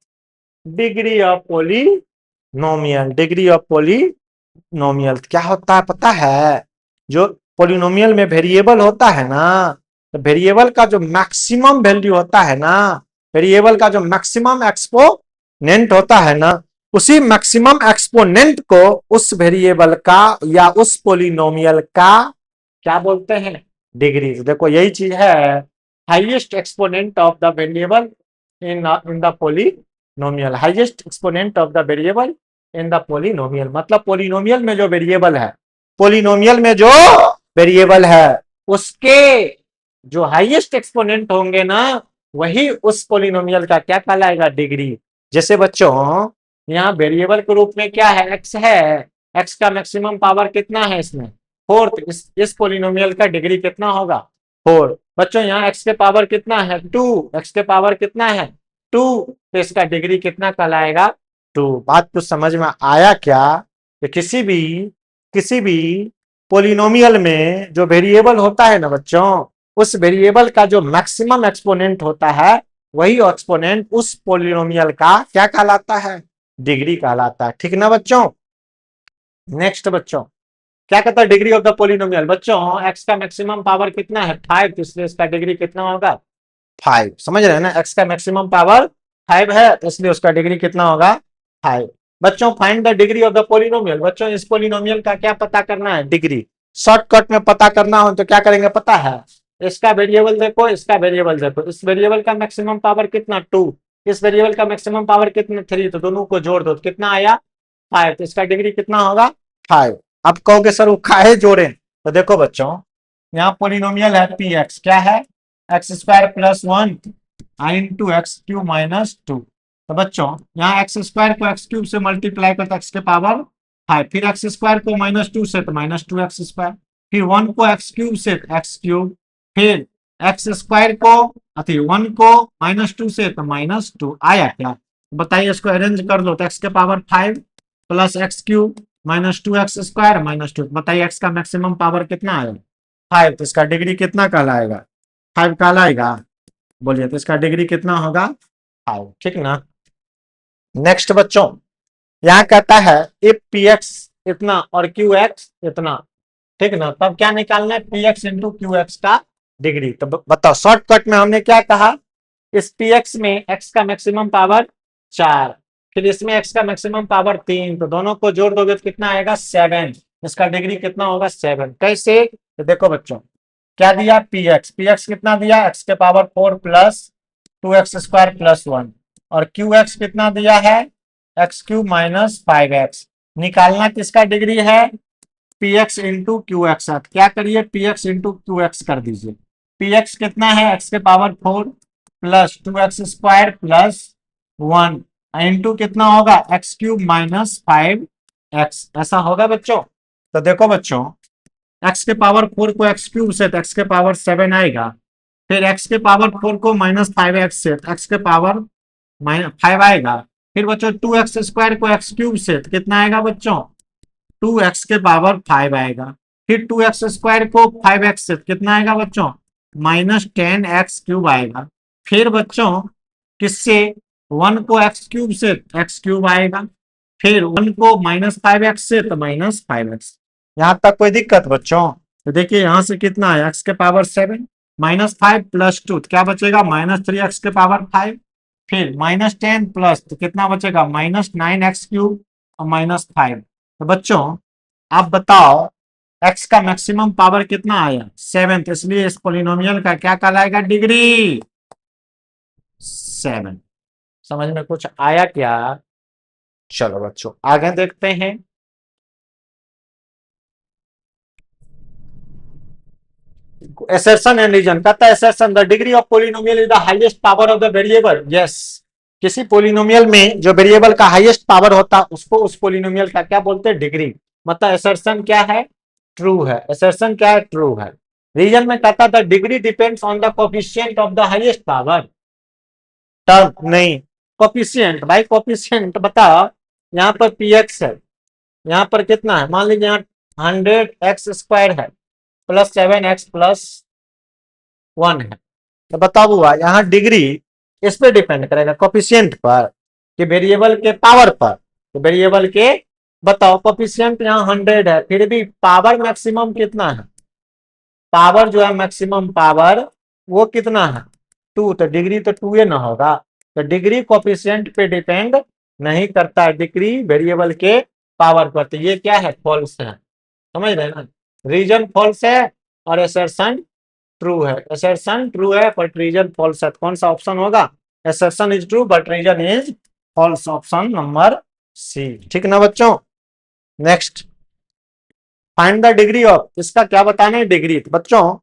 degree of polynomial. Degree of polynomial क्या होता है पता है। जो पोलिनोमियल में वेरिएबल होता है ना, तो वेरिएबल का जो मैक्सिमम वैल्यू होता है ना, वेरिएबल का जो मैक्सिमम एक्सपोनेंट होता है ना, उसी मैक्सिमम एक्सपोनेंट को उस वेरिएबल का या उस पोलिनोमियल का क्या बोलते हैं डिग्री। देखो यही चीज है highest exponent of the variable in the polynomial. Highest exponent of the variable in the polynomial मतलब पोलिनोमियल में जो वेरिएबल है, पोलिनोमियल में जो वेरिएबल है उसके जो हाईएस्ट एक्सपोनेंट होंगे ना, वही उस पोलिनोमियल का क्या कहलाएगा डिग्री। जैसे बच्चों यहाँ वेरिएबल के रूप में क्या है एक्स है, एक्स का मैक्सिमम पावर कितना है इसमें 4। इस पोलिनोमियल का डिग्री कितना होगा 4। बच्चों यहाँ एक्स के पावर कितना है 2, एक्स के पावर कितना है 2, तो इसका डिग्री कितना कहलाएगा 2। बात कुछ समझ में आया क्या। कि किसी भी पोलिनोमियल में जो वेरिएबल होता है ना बच्चों, उस वेरिएबल का जो मैक्सिमम एक्सपोनेंट होता है, वही एक्सपोनेंट उस पोलिनोमियल का क्या कहलाता है डिग्री कहलाता है। ठीक ना बच्चों। नेक्स्ट बच्चों क्या कहता है डिग्री ऑफ द पोलिनोमियल। बच्चों एक्स का मैक्सिमम पावर कितना है 5, तो इसलिए इसका डिग्री कितना होगा 5। समझ रहे हैं ना, एक्स का मैक्सिमम पावर 5 है, तो इसलिए उसका डिग्री कितना होगा 5। बच्चों find the degree of the polynomial. बच्चों इस पोलिनोमियल का क्या पता करना है डिग्री। शॉर्टकट में पता करना हो तो क्या करेंगे पता है, इसका वेरिएबल देखो, इसका वेरिएबल देखो। इस वेरिएबल का मैक्सिमम पावर कितना 2, इस वेरिएबल का मैक्सिमम पावर कितना 3, तो दोनों को जोड़ दो तो कितना आया 5, तो इसका डिग्री कितना होगा 5। अब कहोगे सर वो काहे जोड़े, तो देखो बच्चों यहाँ पोलिनोमियल है पी एक्स, क्या है x square plus 1 into x cube minus 2। तो बच्चों यहाँ एक्स स्क्वायर को एक्स क्यूब से मल्टीप्लाई करते एक्स के पावर 5, फिर एक्स स्क्वायर को -2 से तो -2 एक्स स्क्वायर, फिर 1 को एक्स क्यूब से एक्स क्यूब, फिर एक्स स्क्वायर को 1 को -2 से तो -2 आया क्या। बताइए इसको अरेंज कर लो तो एक्स के power 5 plus x cube -2 x square -2। बताइए एक्स का मैक्सिमम पावर कितना आएगा 5, तो इसका डिग्री कितना कहलाएगा 5 कहलाएगा। बोलिए तो इसका डिग्री कितना होगा 5। ठीक ना। नेक्स्ट बच्चों यहाँ कहता है इफ पी एक्स इतना और क्यू एक्स इतना, ठीक ना, तब क्या निकालना है P x into Q x का डिग्री। तो बताओ शॉर्टकट में हमने क्या कहा, इस पी एक्स में एक्स का मैक्सिमम पावर 4, फिर इसमें एक्स का मैक्सिमम पावर 3, तो दोनों को जोड़ दोगे तो कितना आएगा 7, इसका डिग्री कितना होगा 7। कैसे, तो देखो बच्चों क्या दिया पी एक्स कितना दिया एक्स के power 4 plus 2x square plus 1, और क्यू एक्स कितना दिया है एक्स क्यूब माइनस 5x। निकालना किसका डिग्री है P x into Q x. क्या करिए P x into Q x कर दीजिए। पी एक्स कितना है एक्स के power 4 plus 2x square plus 1 into कितना होगा एक्स क्यूब माइनस 5x, ऐसा होगा बच्चों। तो देखो बच्चों एक्स के पावर 4 को एक्स क्यूब से तो एक्स के पावर 7 आएगा, फिर एक्स के पावर 4 को -5x से एक्स के पावर 5 आएगा, फिर बच्चों 2x स्क्वायर को एक्स क्यूब से तो कितना आएगा बच्चों 2x के पावर 5 आएगा, फिर 2x स्क्वायर को 5x से कितना आएगा बच्चों -10x क्यूब आएगा, फिर बच्चों किससे 1 को एक्स क्यूब से एक्स क्यूब आएगा, फिर 1 को -5x से तो -5x। यहां तक कोई दिक्कत बच्चों तो देखिए यहां से कितना है, एक्स के पावर 7 -5 + 2 तो क्या बचेगा, -3 एक्स के पावर 5, फिर -10 प्लस तो कितना बचेगा, -9 एक्स क्यूब और -5। तो बच्चों आप बताओ एक्स का मैक्सिमम पावर कितना आया, 7, तो इसलिए इस पोलिनोमियल का क्या कहलाएगा, डिग्री 7। समझ में कुछ आया क्या? चलो बच्चों आगे देखते हैं। assertion and reason कहता है, assertion the degree of polynomial is the highest power of the variable. Yes, किसी पोलिनोमियल में जो वेरिएबल का हाईएस्ट पावर होता है उसको उस पोलिनोमियल का क्या बोलते हैं, डिग्री। मतलब assertion क्या है, ट्रू है। assertion क्या है, ट्रू है। रीजन में कहता था degree depends on the coefficient of the highest power. Term नहीं, कोफिशिएंट भाई, कोफिशिएंट बताओ। यहाँ पर px है, यहाँ पर कितना है, मान लीजिए यहाँ 100x² है प्लस 7x प्लस 1 है। तो बताओ हुआ यहाँ डिग्री इस पे डिपेंड करेगा, कोफिशिएंट पर कि वेरिएबल के पावर पर। तो वेरिएबल के बताओ कोफिशिएंट यहाँ 100 है, फिर भी पावर मैक्सिमम कितना है, पावर जो है मैक्सिमम पावर वो कितना है, 2। तो डिग्री तो 2 ना होगा। तो डिग्री कोफिशिएंट पे डिपेंड नहीं करता है, डिग्री वेरिएबल के पावर पर। तो ये क्या है, फॉल्स है। समझ रहे ना, रीजन फॉल्स है और assertion ट्रू है। assertion ट्रू है बट रीजन फॉल्स है। कौन सा ऑप्शन होगा, assertion is true but reason is false, option number C. ठीक ना बच्चों। Next, find the degree of, इसका क्या बताना है, डिग्री। तो बच्चों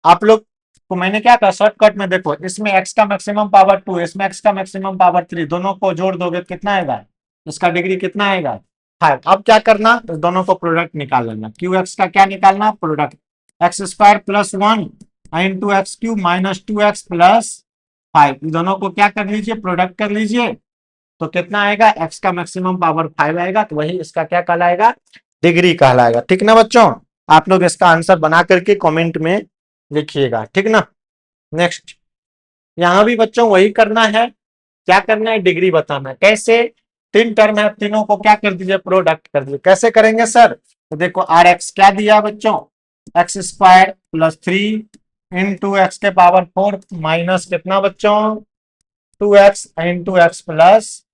आप लोग को मैंने क्या कहा शॉर्टकट में, देखो इसमें x का मैक्सिमम पावर 2, इसमें x का मैक्सिमम पावर 3, दोनों को जोड़ दोगे तो कितना आएगा, इसका डिग्री कितना आएगा, 5। अब क्या करना, तो दोनों को प्रोडक्ट निकाल लेना। क्यू एक्स का क्या निकालना, product, x² + 1 into x³ -2x plus 5, दोनों को क्या कर लीजिए, प्रोडक्ट कर लीजिए। तो कितना आएगा, x का मैक्सिमम पावर 5 आएगा, तो वही इसका क्या कहलाएगा, डिग्री कहलाएगा। ठीक ना बच्चों, आप लोग इसका आंसर बना करके कमेंट में लिखिएगा। ठीक ना। नेक्स्ट, यहां भी बच्चों वही करना है, क्या करना है, डिग्री बताना है। कैसे, 3 टर्म है, तीनों को क्या कर दीजिए, प्रोडक्ट कर दीजिए। कैसे करेंगे सर, तो देखो आर एक्स क्या दिया बच्चों, x² + 3 इंटू एक्स के पावर 4 माइनस कितना बच्चों, 2x इंटू एक्स प्लस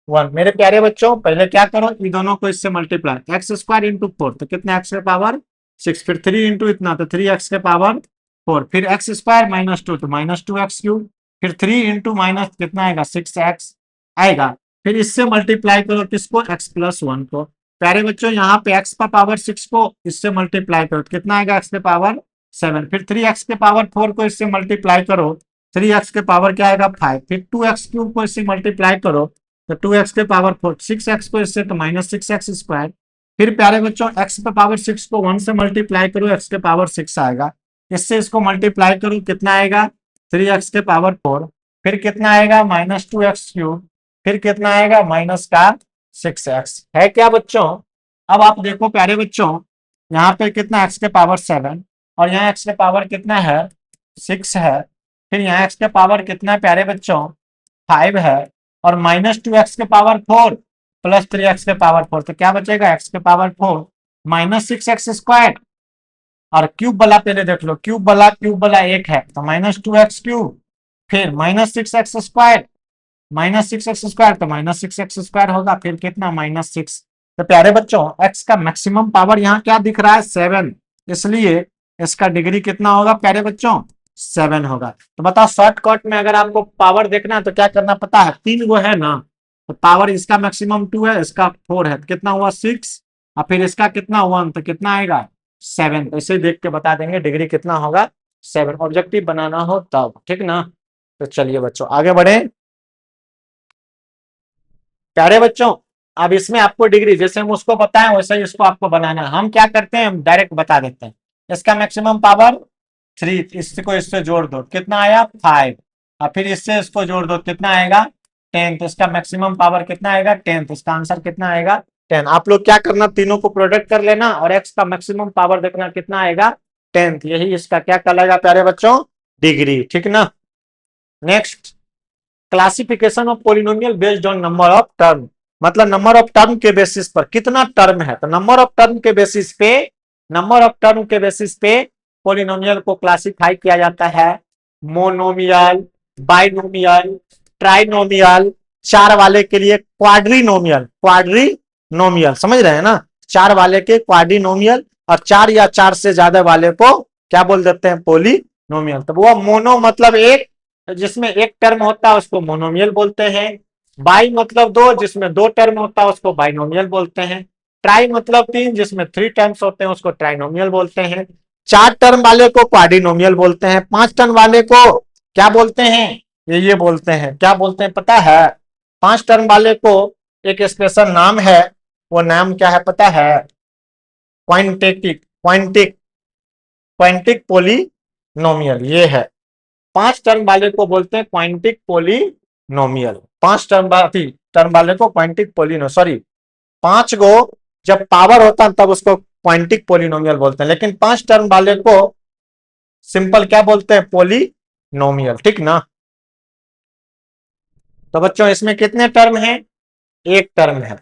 1। मेरे प्यारे बच्चों पहले क्या करो, इन दोनों को इससे मल्टीप्लाई, x² इंटू 4 तो कितना, x के पावर 6, फिर 3 इंटू इतना तो 3x के पावर 4, फिर x² -2 तो -2x³, फिर 3 इंटू माइनस कितना आएगा, 6x आएगा। फिर इससे मल्टीप्लाई करो किसको, x + 1 को। प्यारे बच्चों यहाँ पे x का पावर 6 को इससे मल्टीप्लाई करो तो कितना आएगा, x के पावर 7, फिर 3x के पावर 4 को इससे मल्टीप्लाई करो, 3x के पावर क्या आएगा, 5, फिर 2x³ को इससे मल्टीप्लाई करो तो 2x के पावर 4, 6x को इससे तो -6x²। फिर प्यारे बच्चों x पे पावर 6 को 1 से मल्टीप्लाई करो, x के पावर 6 आएगा, इससे इसको मल्टीप्लाई करो कितना आएगा, 3x के पावर 4, फिर कितना आएगा, -2x³, फिर कितना आएगा, -6x है क्या बच्चों। अब आप देखो प्यारे बच्चों यहाँ पे कितना, x के पावर 7 और यहाँ x के पावर कितना है, 6 है, फिर यहाँ x के पावर कितना प्यारे बच्चों, 5 है, और -2x के पावर 4 प्लस 3x के पावर 4 तो क्या बचेगा, x के पावर 4 -6x²। और क्यूब वाला पहले देख लो, क्यूब वाला 1 है तो -2x³, फिर -6x² -6x² तो -6x² होगा, फिर कितना, -6। तो प्यारे बच्चों x का मैक्सिमम पावर यहाँ क्या दिख रहा है, 7, इसलिए इसका डिग्री कितना होगा प्यारे बच्चों, 7 होगा। तो बताओ शॉर्टकट में अगर आपको पावर देखना है तो क्या करना पता है, 3 वो है ना, तो पावर इसका मैक्सिमम 2 है, इसका 4 है, तो कितना हुआ 6, और फिर इसका कितना 1 तो कितना आएगा 7। तो इसे देख के बता देंगे डिग्री कितना होगा, 7। ऑब्जेक्टिव बनाना हो तब, ठीक ना। तो चलिए बच्चों आगे बढ़े। प्यारे बच्चों अब इसमें आपको डिग्री जैसे हम उसको बताएं वैसे ही इसको आपको बनाना है। हम क्या करते हैं, हम डायरेक्ट बता देते हैं। इसका मैक्सिमम पावर 3, इसको इससे जोड़ दो कितना आया 5, और फिर इससे इसको जोड़ दो कितना आएगा 10, तो इसका मैक्सिमम पावर कितना आएगा 10, तो इसका आंसर कितना आएगा 10। आप लोग क्या करना, तीनों को प्रोडक्ट कर लेना और एक्स का मैक्सिमम पावर देखना कितना आएगा 10, यही इसका क्या कहलाएगा प्यारे बच्चों, डिग्री। ठीक ना। Next, classification of polynomial based on number of term, मतलब नंबर ऑफ टर्म के बेसिस पर कितना टर्म है, तो नंबर ऑफ टर्म के बेसिस पे नंबर ऑफ टर्म के बेसिस पे पोलिनोमियल को क्लासिफाई किया जाता है, मोनोमियल, बाइनोमियल, ट्राइनोमियल, चार वाले के लिए क्वाड्रीनोमियल, क्वाड्रीनोमियल समझ रहे हैं ना, चार वाले के क्वाड्रीनोमियल, और चार या चार से ज्यादा वाले को क्या बोल देते हैं, पोलिनोमियल। तो वो मोनो मतलब एक, जिसमें एक टर्म होता है उसको मोनोमियल बोलते हैं। बाई मतलब दो, जिसमें दो टर्म होता है उसको बाइनोमियल बोलते हैं। ट्राई मतलब तीन, जिसमें थ्री टर्म्स होते हैं उसको ट्राइनोमियल बोलते हैं। चार टर्म वाले को क्वाड्रिनोमियल बोलते हैं। पांच टर्म वाले को क्या बोलते हैं, ये बोलते हैं, क्या बोलते हैं पता है? पांच टर्म वाले को एक स्पेशल नाम है, वो नाम क्या है पता है? क्वांटिटिक, क्वांटिक, क्वांटिक पोलिनोमियल, ये है। पांच टर्म वाले को बोलते हैं क्वांटिक पोलिनोमियल। पांच टर्म वाले को क्वांटिक पोलिनो, सॉरी, पांच गो जब पावर होता है तब उसको क्वांटिक पोलिनोमियल बोलते हैं, लेकिन पांच टर्म वाले को सिंपल क्या बोलते हैं, पोलिनोमियल, ठीक ना। तो बच्चों इसमें कितने टर्म हैं, एक टर्म है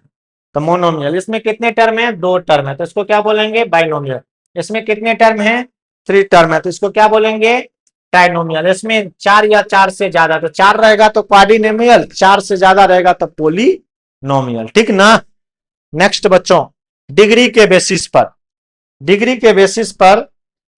तो मोनोमियल। इसमें कितने टर्म है, दो टर्म है तो इसको क्या बोलेंगे, बाइनोमियल। इसमें कितने टर्म है, थ्री टर्म है तो इसको क्या बोलेंगे, ट्राइनोमियल। इसमें चार या चार से ज्यादा, तो चार रहेगा तो क्वाड्रिनोमियल, चार से ज्यादा रहेगा तो पोलिनोमियल, ठीक ना। नेक्स्ट बच्चों, डिग्री के बेसिस पर, डिग्री के बेसिस पर,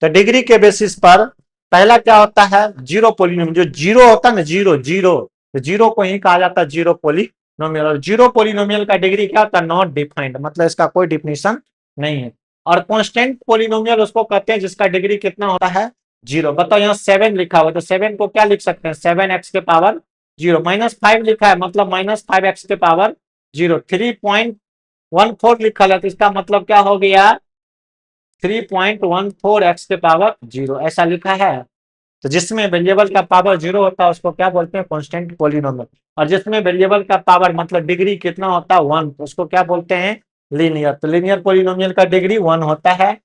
तो डिग्री के बेसिस पर पहला क्या होता है, जीरो पोलिनोमियल। जो जीरो होता है ना, जीरो जीरो, तो जीरो को ही कहा जाता है जीरो पोलिनोमियल। और जीरो पोलिनोमियल का डिग्री क्या होता है, नॉट डिफाइंड, मतलब इसका कोई डिफिनेशन नहीं है। और कांस्टेंट पोलिनोमियल उसको कहते हैं जिसका डिग्री कितना होता है, जीरो। बताओ यहाँ सेवन लिखा हुआ है तो सेवन को क्या लिख सकते हैं, सेवन एक्स के पावर जीरो। माइनस फाइव लिखा है मतलब माइनस फाइव एक्स के पावर जीरो। 3.14 लिखा है तो इसका मतलब क्या हो गया, 3.14 एक्स के पावर जीरो, ऐसा लिखा है। तो जिसमें वेरिएबल का पावर जीरो होता है उसको क्या बोलते हैं, कांस्टेंट पोलिनोमियल। और जिसमें वेरिएबल का पावर मतलब डिग्री कितना होता है, वन, तो उसको क्या बोलते हैं, लीनियर। तो लीनियर पोलिनोमियल का डिग्री वन होता है।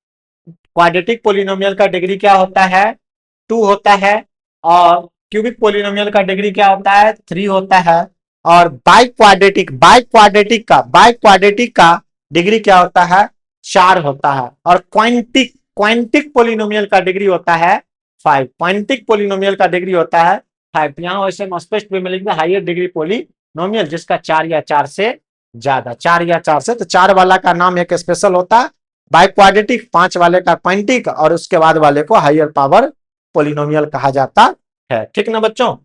क्वाड्रेटिक पोलिनोमियल का डिग्री क्या होता है, टू होता है। और क्यूबिक पोलिनोमियल का डिग्री क्या होता है, थ्री होता है। और बाई क्वाड्रेटिक का डिग्री क्या होता है, चार होता है। और क्वांटिक क्वांटिक पोलिनोमियल का डिग्री होता है फाइव। क्वांटिक पोलिनोमियल का डिग्री होता है फाइव। यहाँ वैसे स्पष्ट में मिलेगा हाइयर डिग्री पोलिनोमियल जिसका चार या चार से ज्यादा, चार या चार से। तो चार वाला का नाम एक स्पेशल होता है बाई क्वाड्रेटिक, पांच वाले का क्वांटिक, और उसके बाद वाले को हाइयर पावर पोलिनोमियल कहा जाता है, ठीक ना बच्चों।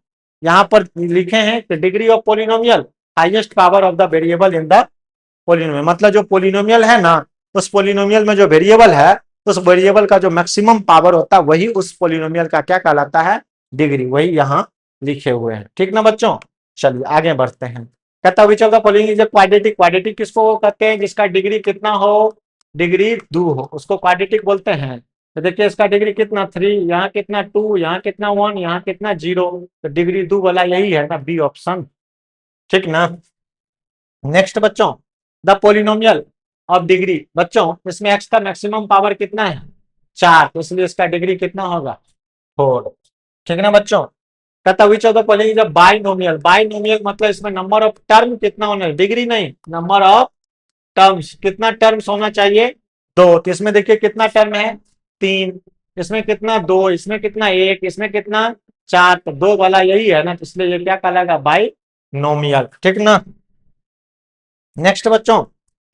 यहाँ पर लिखे हैं degree of polynomial, highest power of the variable in the polynomial. मतलब जो पोलिनोमियल है ना, उस पोलिनोमियल में जो वेरिएबल है, उस वेरिएबल का जो मैक्सिमम पावर होता है वही उस पोलिनोमियल का क्या कहलाता है, डिग्री। वही यहाँ लिखे हुए हैं, ठीक ना बच्चों। चलिए आगे बढ़ते हैं। कहता which of the following is quadratic. Quadratic किसको कहते हैं, जिसका डिग्री कितना हो, डिग्री दो हो, उसको क्वाड्रेटिक बोलते हैं। तो देखिए इसका डिग्री कितना, थ्री, यहाँ कितना टू, यहाँ कितना वन, यहाँ कितना जीरो। तो डिग्री दो वाला यही है ना, बी ऑप्शन, ठीक ना। नेक्स्ट बच्चों, द पोलिनोमियल ऑफ डिग्री। बच्चों इसमें एक्स का मैक्सिमम पावर कितना है, चार, तो इसलिए इसका डिग्री कितना होगा, फोर, ठीक ना बच्चों। कहता which of the following is binomial. Binomial मतलब इसमें नंबर ऑफ टर्म कितना होना है, डिग्री नहीं, नंबर ऑफ टर्म्स, कितना टर्म्स होना चाहिए, दो। तो इसमें देखिए कितना टर्म है, तीन। इसमें कितना, दो। इसमें कितना, एक। इसमें कितना, चार। तो दो वाला यही है ना, तो इसलिए ये क्या कहलाएगा, बाइनोमियल, ठीक ना। नेक्स्ट बच्चों,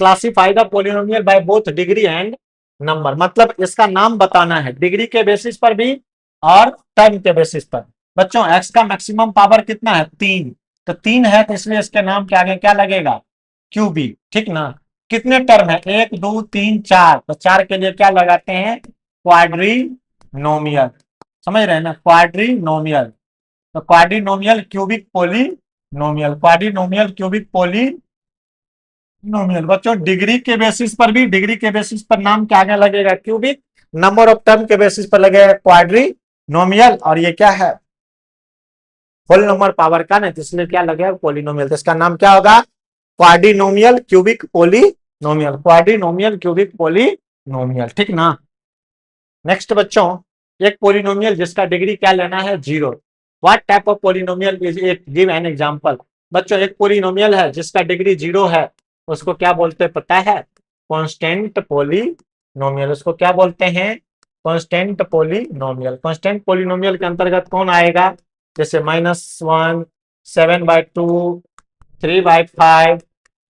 classify the polynomial by both degree and number. मतलब इसका नाम बताना है डिग्री के बेसिस पर भी और टर्म के बेसिस पर। बच्चों एक्स का मैक्सिमम पावर कितना है, तीन। तो तीन है तो इसलिए इसके नाम के आगे क्या लगेगा, क्यूबिक, ठीक ना। कितने टर्म है, एक, दो, तीन, चार। तो चार के लिए क्या लगाते हैं, क्वाड्रीनोमियल, समझ रहे हैं ना, क्वाड्रीनोमियल। तो क्वाड्रीनोमियल क्यूबिक पोलिनोमियल, क्वाड्रीनोमियल क्यूबिक पोलिनोमियल। बच्चों डिग्री के बेसिस पर भी, डिग्री के बेसिस पर नाम क्या आगे लगेगा, क्यूबिक। नंबर ऑफ टर्म के बेसिस पर लगेगा क्वाड्रीनोमियल। और ये क्या है, होल नंबर पावर का ना, तो इसलिए क्या लगेगा, पोलिनोमियल। तो इसका नाम क्या होगा, क्वाड्रीनोमियल क्यूबिक पोलिनोमियल, क्वाड्रीनोमियल क्यूबिक पोलिनोमियल, ठीक ना। नेक्स्ट बच्चों, एक पोलिनोमियल जिसका डिग्री क्या लेना है, zero. What type of polynomial is it, give an example. बच्चों एक पोलिनोमियल है जिसका डिग्री जीरो है, उसको क्या बोलते हैं पता है, कांस्टेंट पोलिनोमियल, पोलिनोमियल, उसको क्या बोलते हैं? Constant polynomial. कांस्टेंट पोलिनोमियल के अंतर्गत कौन आएगा? जैसे -1, 7/2, 3/5,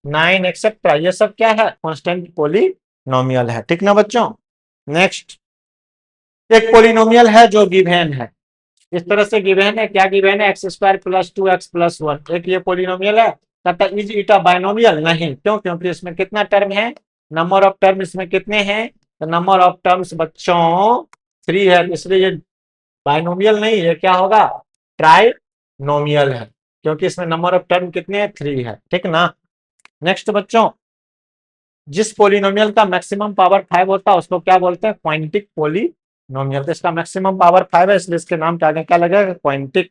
9 एक्सेट्रा, ये सब क्या है? कांस्टेंट पोलिनोमियल है। ठीक ना बच्चों? नेक्स्ट, एक पोलिनोमियल है जो गिवन है, इस तरह से गिवन है। क्या गिवन है? x² + 2x + 1। एक ये पोलिनोमियल है। कहता है इज इट अ बाइनोमियल? नहीं। क्यों? क्योंकि इसमें कितना टर्म है? नंबर ऑफ टर्म इसमें कितने हैं? तो नंबर ऑफ टर्म्स बच्चों 3 है, इसलिए ये बाइनोमियल नहीं है। क्या होगा? ट्राइनोमियल है, क्योंकि इसमें नंबर ऑफ टर्म कितने हैं? 3 है। ठीक ना? नेक्स्ट बच्चों, जिस पोलिनोमियल का मैक्सिमम पावर 5 होता है उसको क्या बोलते हैं? क्वांटिक पोलिनोमियल। तो इसका मैक्सिमम पावर 5 है, इसलिए इसके नाम के आगे क्या लगेगा? क्वांटिक।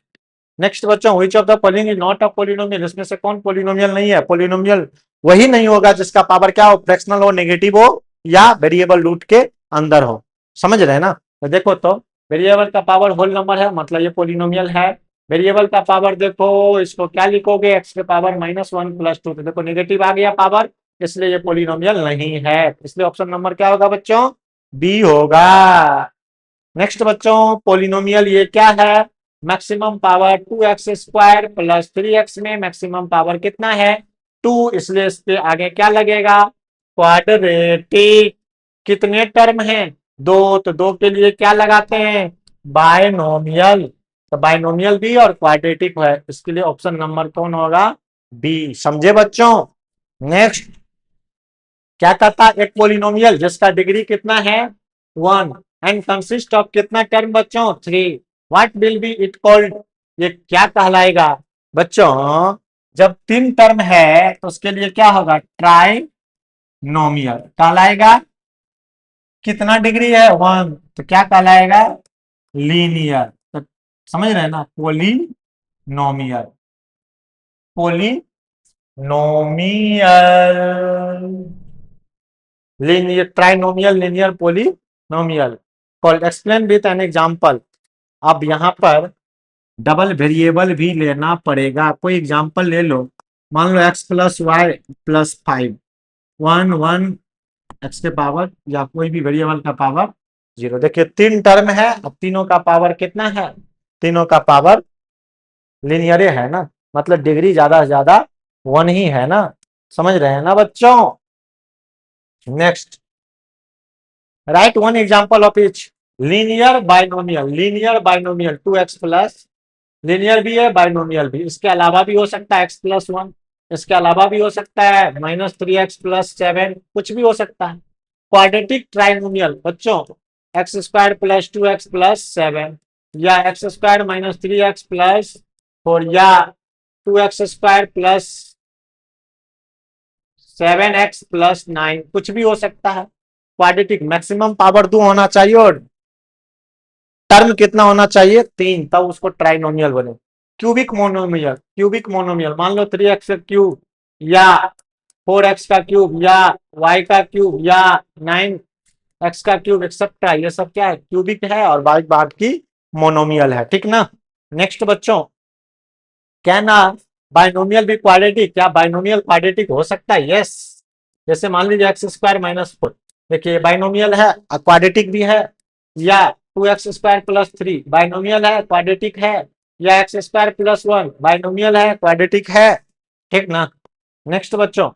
नेक्स्ट बच्चों, which of the following is not a polynomial? इसमें से कौन पोलिनोमियल नहीं है? पोलिनोमियल वही नहीं होगा जिसका पावर क्या हो? फ्रैक्शनल हो, नेगेटिव हो, या वेरिएबल रूट के अंदर हो। समझ रहे हैं ना? तो देखो, तो वेरिएबल का पावर होल नंबर है, मतलब ये पोलिनोमियल है। वेरिएबल का पावर देखो, इसको क्या लिखोगे? x के पावर -1 + 2। तो देखो नेगेटिव आ गया पावर, इसलिए ये पोलिनोमियल नहीं है। इसलिए ऑप्शन नंबर क्या होगा बच्चों? बी होगा। नेक्स्ट बच्चों, पोलिनोमियल ये क्या है? मैक्सिमम पावर 2x² + 3x में मैक्सिमम पावर कितना है? 2, इसलिए इसके आगे क्या लगेगा? क्वाड्रेटिक। कितने टर्म हैं? 2, तो 2 के लिए क्या लगाते हैं? बायनोमियल। तो बायनोमियल भी और क्वाड्रेटिक है, इसके लिए ऑप्शन नंबर कौन होगा? बी। समझे बच्चों? नेक्स्ट, क्या कहता है? एक पोलिनोमियल जिसका डिग्री कितना है? 1 एंड कंसिस्ट ऑफ कितना टर्म बच्चों? 3। What will be it called? ये क्या कहलाएगा बच्चों? जब 3 टर्म है तो उसके लिए क्या होगा? ट्राइनोमियल कहलाएगा। कितना डिग्री है? 1, तो क्या कहलाएगा? लीनियर। तो समझ रहे हैं ना? Polynomial, polynomial, linear, trinomial, linear, polynomial. Called, explain with an example. अब यहाँ पर डबल वेरिएबल भी लेना पड़ेगा। कोई एग्जांपल ले लो। मान लो x + y + 5, 1 1 x के पावर, या कोई भी वेरिएबल का पावर 0। देखिए 3 टर्म है, अब तीनों का पावर कितना है? तीनों का पावर लीनियर है ना, मतलब डिग्री ज्यादा से ज्यादा 1 ही है ना। समझ रहे हैं ना बच्चों? Next, right one example of each. Linear binomial, linear binomial 2x plus, linear भी है, बाइनोमियल भी। इसके अलावा भी हो सकता है x + 1, इसके अलावा भी हो सकता है -3x + 7, कुछ भी हो सकता है। क्वाड्रेटिक ट्राइनोमियल बच्चों, x² + 2x + 7, या x² - 3x + 4, या 2x² + 7x + 9, कुछ भी हो सकता है। क्वाड्रेटिक मैक्सिमम पावर 2 होना चाहिए और टर्म कितना होना चाहिए? 3, तब उसको ट्राइनोमियल बोले। क्यूबिक मोनोमियल, क्यूबिक मोनोमियल, मान लो 3x का क्यूब, या 4x का क्यूब, या y का क्यूब, या 9x का क्यूब एक्सेट्रा, ये सब क्या है? क्यूबिक है, और बाद की मोनोमियल है। ठीक ना? नेक्स्ट बच्चों, क्या ना बाइनोमियल भी क्वाड्रेटिक? क्या बाइनोमियल क्वाड्रेटिक हो सकता है? यस। जैसे मान लीजिए x² - 4, देखिए बाइनोमियल है, क्वाड्रेटिक भी है। या 2x² + 3 बाइनोमियल है, क्वाड्रेटिक है। या x² + 1 बाइनोमियल है, क्वाड्रेटिक है। ठीक ना? नेक्स्ट बच्चों,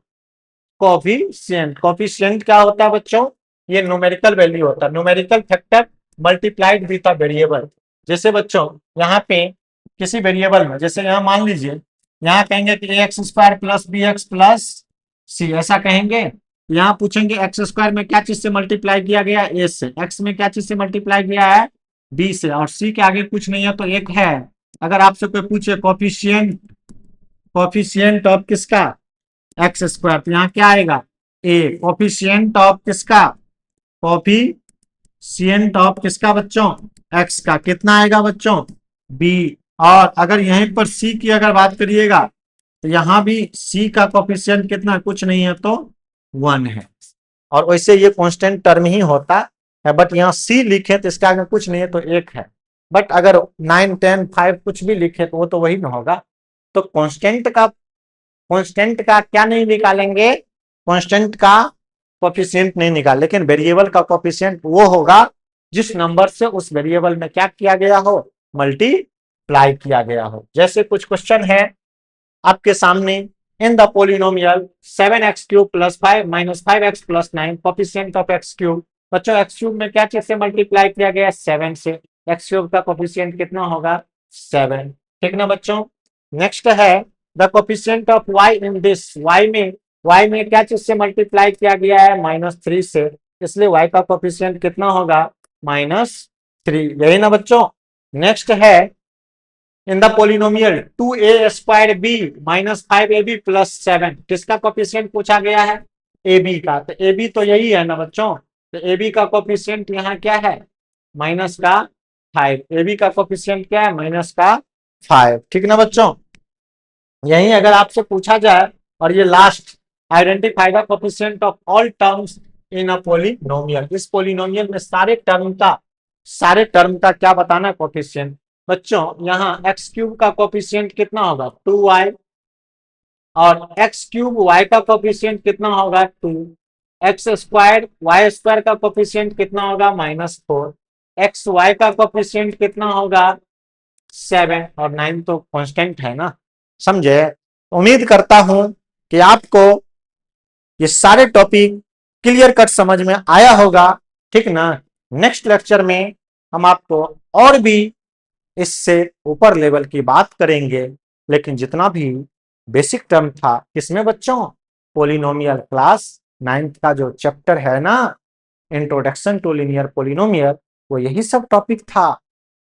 कोफिशिएंट। कोफिशिएंट क्या होता है बच्चों? ये न्यूमेरिकल वैल्यू होता है, numerical factor multiplied with a variable. जैसे बच्चों यहाँ पे किसी वेरिएबल में, जैसे यहाँ मान लीजिए, यहाँ कहेंगे कि ax² + bx + c, ऐसा कहेंगे। यहाँ पूछेंगे x² में क्या चीज से मल्टीप्लाई किया गया? a से। x में क्या चीज से मल्टीप्लाई किया है? b से। और c के आगे कुछ नहीं है तो एक है। अगर आपसे कोई पूछे कोफिशिएंट, कोफिशिएंट ऑफ किसका? x², तो यहाँ क्या आएगा? a। कोफिशिएंट ऑफ किसका? कोफिशिएंट ऑफ किसका बच्चों? x का। कितना आएगा बच्चों? b। और अगर यहीं पर c की अगर बात करिएगा, तो यहाँ भी c का कोफिशिएंट कितना? कुछ नहीं है तो 1 है। और वैसे ये कांस्टेंट टर्म ही होता है, बट यहाँ c लिखे तो इसका अगर कुछ नहीं है तो 1 है। बट अगर 9 10 5 कुछ भी लिखे तो वो तो वही ना होगा। तो कांस्टेंट का क्या नहीं निकालेंगे? कांस्टेंट का कोफिशिएंट नहीं निकाल, लेकिन वेरिएबल का कोफिशिएंट वो होगा जिस नंबर से उस वेरिएबल में क्या किया गया हो, मल्टीप्लाई किया गया हो। जैसे कुछ क्वेश्चन है आपके सामने, in the polynomial 7x cube plus 5 minus 5x plus 9 coefficient of x cube. बच्चों x क्यूब में क्या चीज से मल्टीप्लाई किया गया है, 7 से। x क्यूब का कोफिशिएंट कितना होगा, 7। ठीक ना बच्चों। नेक्स्ट है the coefficient of y in this, y में क्या चीज से मल्टीप्लाई किया गया है, -3 से, इसलिए y का कोफिशिएंट कितना होगा, -3। यही ना बच्चों। नेक्स्ट है in the polynomial 2a square b minus 5ab plus 7, किसका कोफिशिएंट पूछा गया है, ab का। तो ab तो यही है ना बच्चों, तो ab का कोफिशिएंट यहाँ क्या है, माइनस का 5। ab का कोफिशिएंट क्या है, माइनस का 5। ठीक ना बच्चों। यही अगर आपसे पूछा जाए, और ये last, identify the coefficient of all terms in a polynomial, इस पोलिनोमियल में सारे टर्म का क्या बताना है, कोफिशिएंट। बच्चों यहाँ एक्स क्यूब का कोफिशिएंट कितना होगा, 2y, और एक्स क्यूब वाई का कोफिशिएंट कितना होगा, 2। एक्स स्क्वायर वाई स्क्वायर का कोफिशिएंट कितना होगा, -4। एक्स वाई का कोफिशिएंट कितना होगा, 7, और 9 तो कांस्टेंट है ना, समझे। उम्मीद करता हूं कि आपको ये सारे टॉपिक क्लियर कट समझ में आया होगा। ठीक ना। नेक्स्ट लेक्चर में हम आपको और भी इससे ऊपर लेवल की बात करेंगे, लेकिन जितना भी बेसिक टर्म था किसमें बच्चों, पोलिनोमियल क्लास 9th का जो चैप्टर है ना, इंट्रोडक्शन टू लीनियर पोलिनोमियल, वो यही सब टॉपिक था,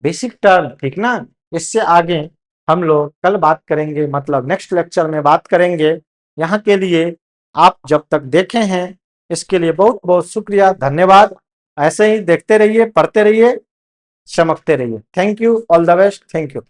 बेसिक टर्म। ठीक ना। इससे आगे हम लोग कल बात करेंगे, मतलब नेक्स्ट लेक्चर में बात करेंगे। यहाँ के लिए आप जब तक देखे हैं इसके लिए बहुत बहुत शुक्रिया, धन्यवाद। ऐसे ही देखते रहिए, पढ़ते रहिए, चमकते रहिए। Thank you, all the best, thank you.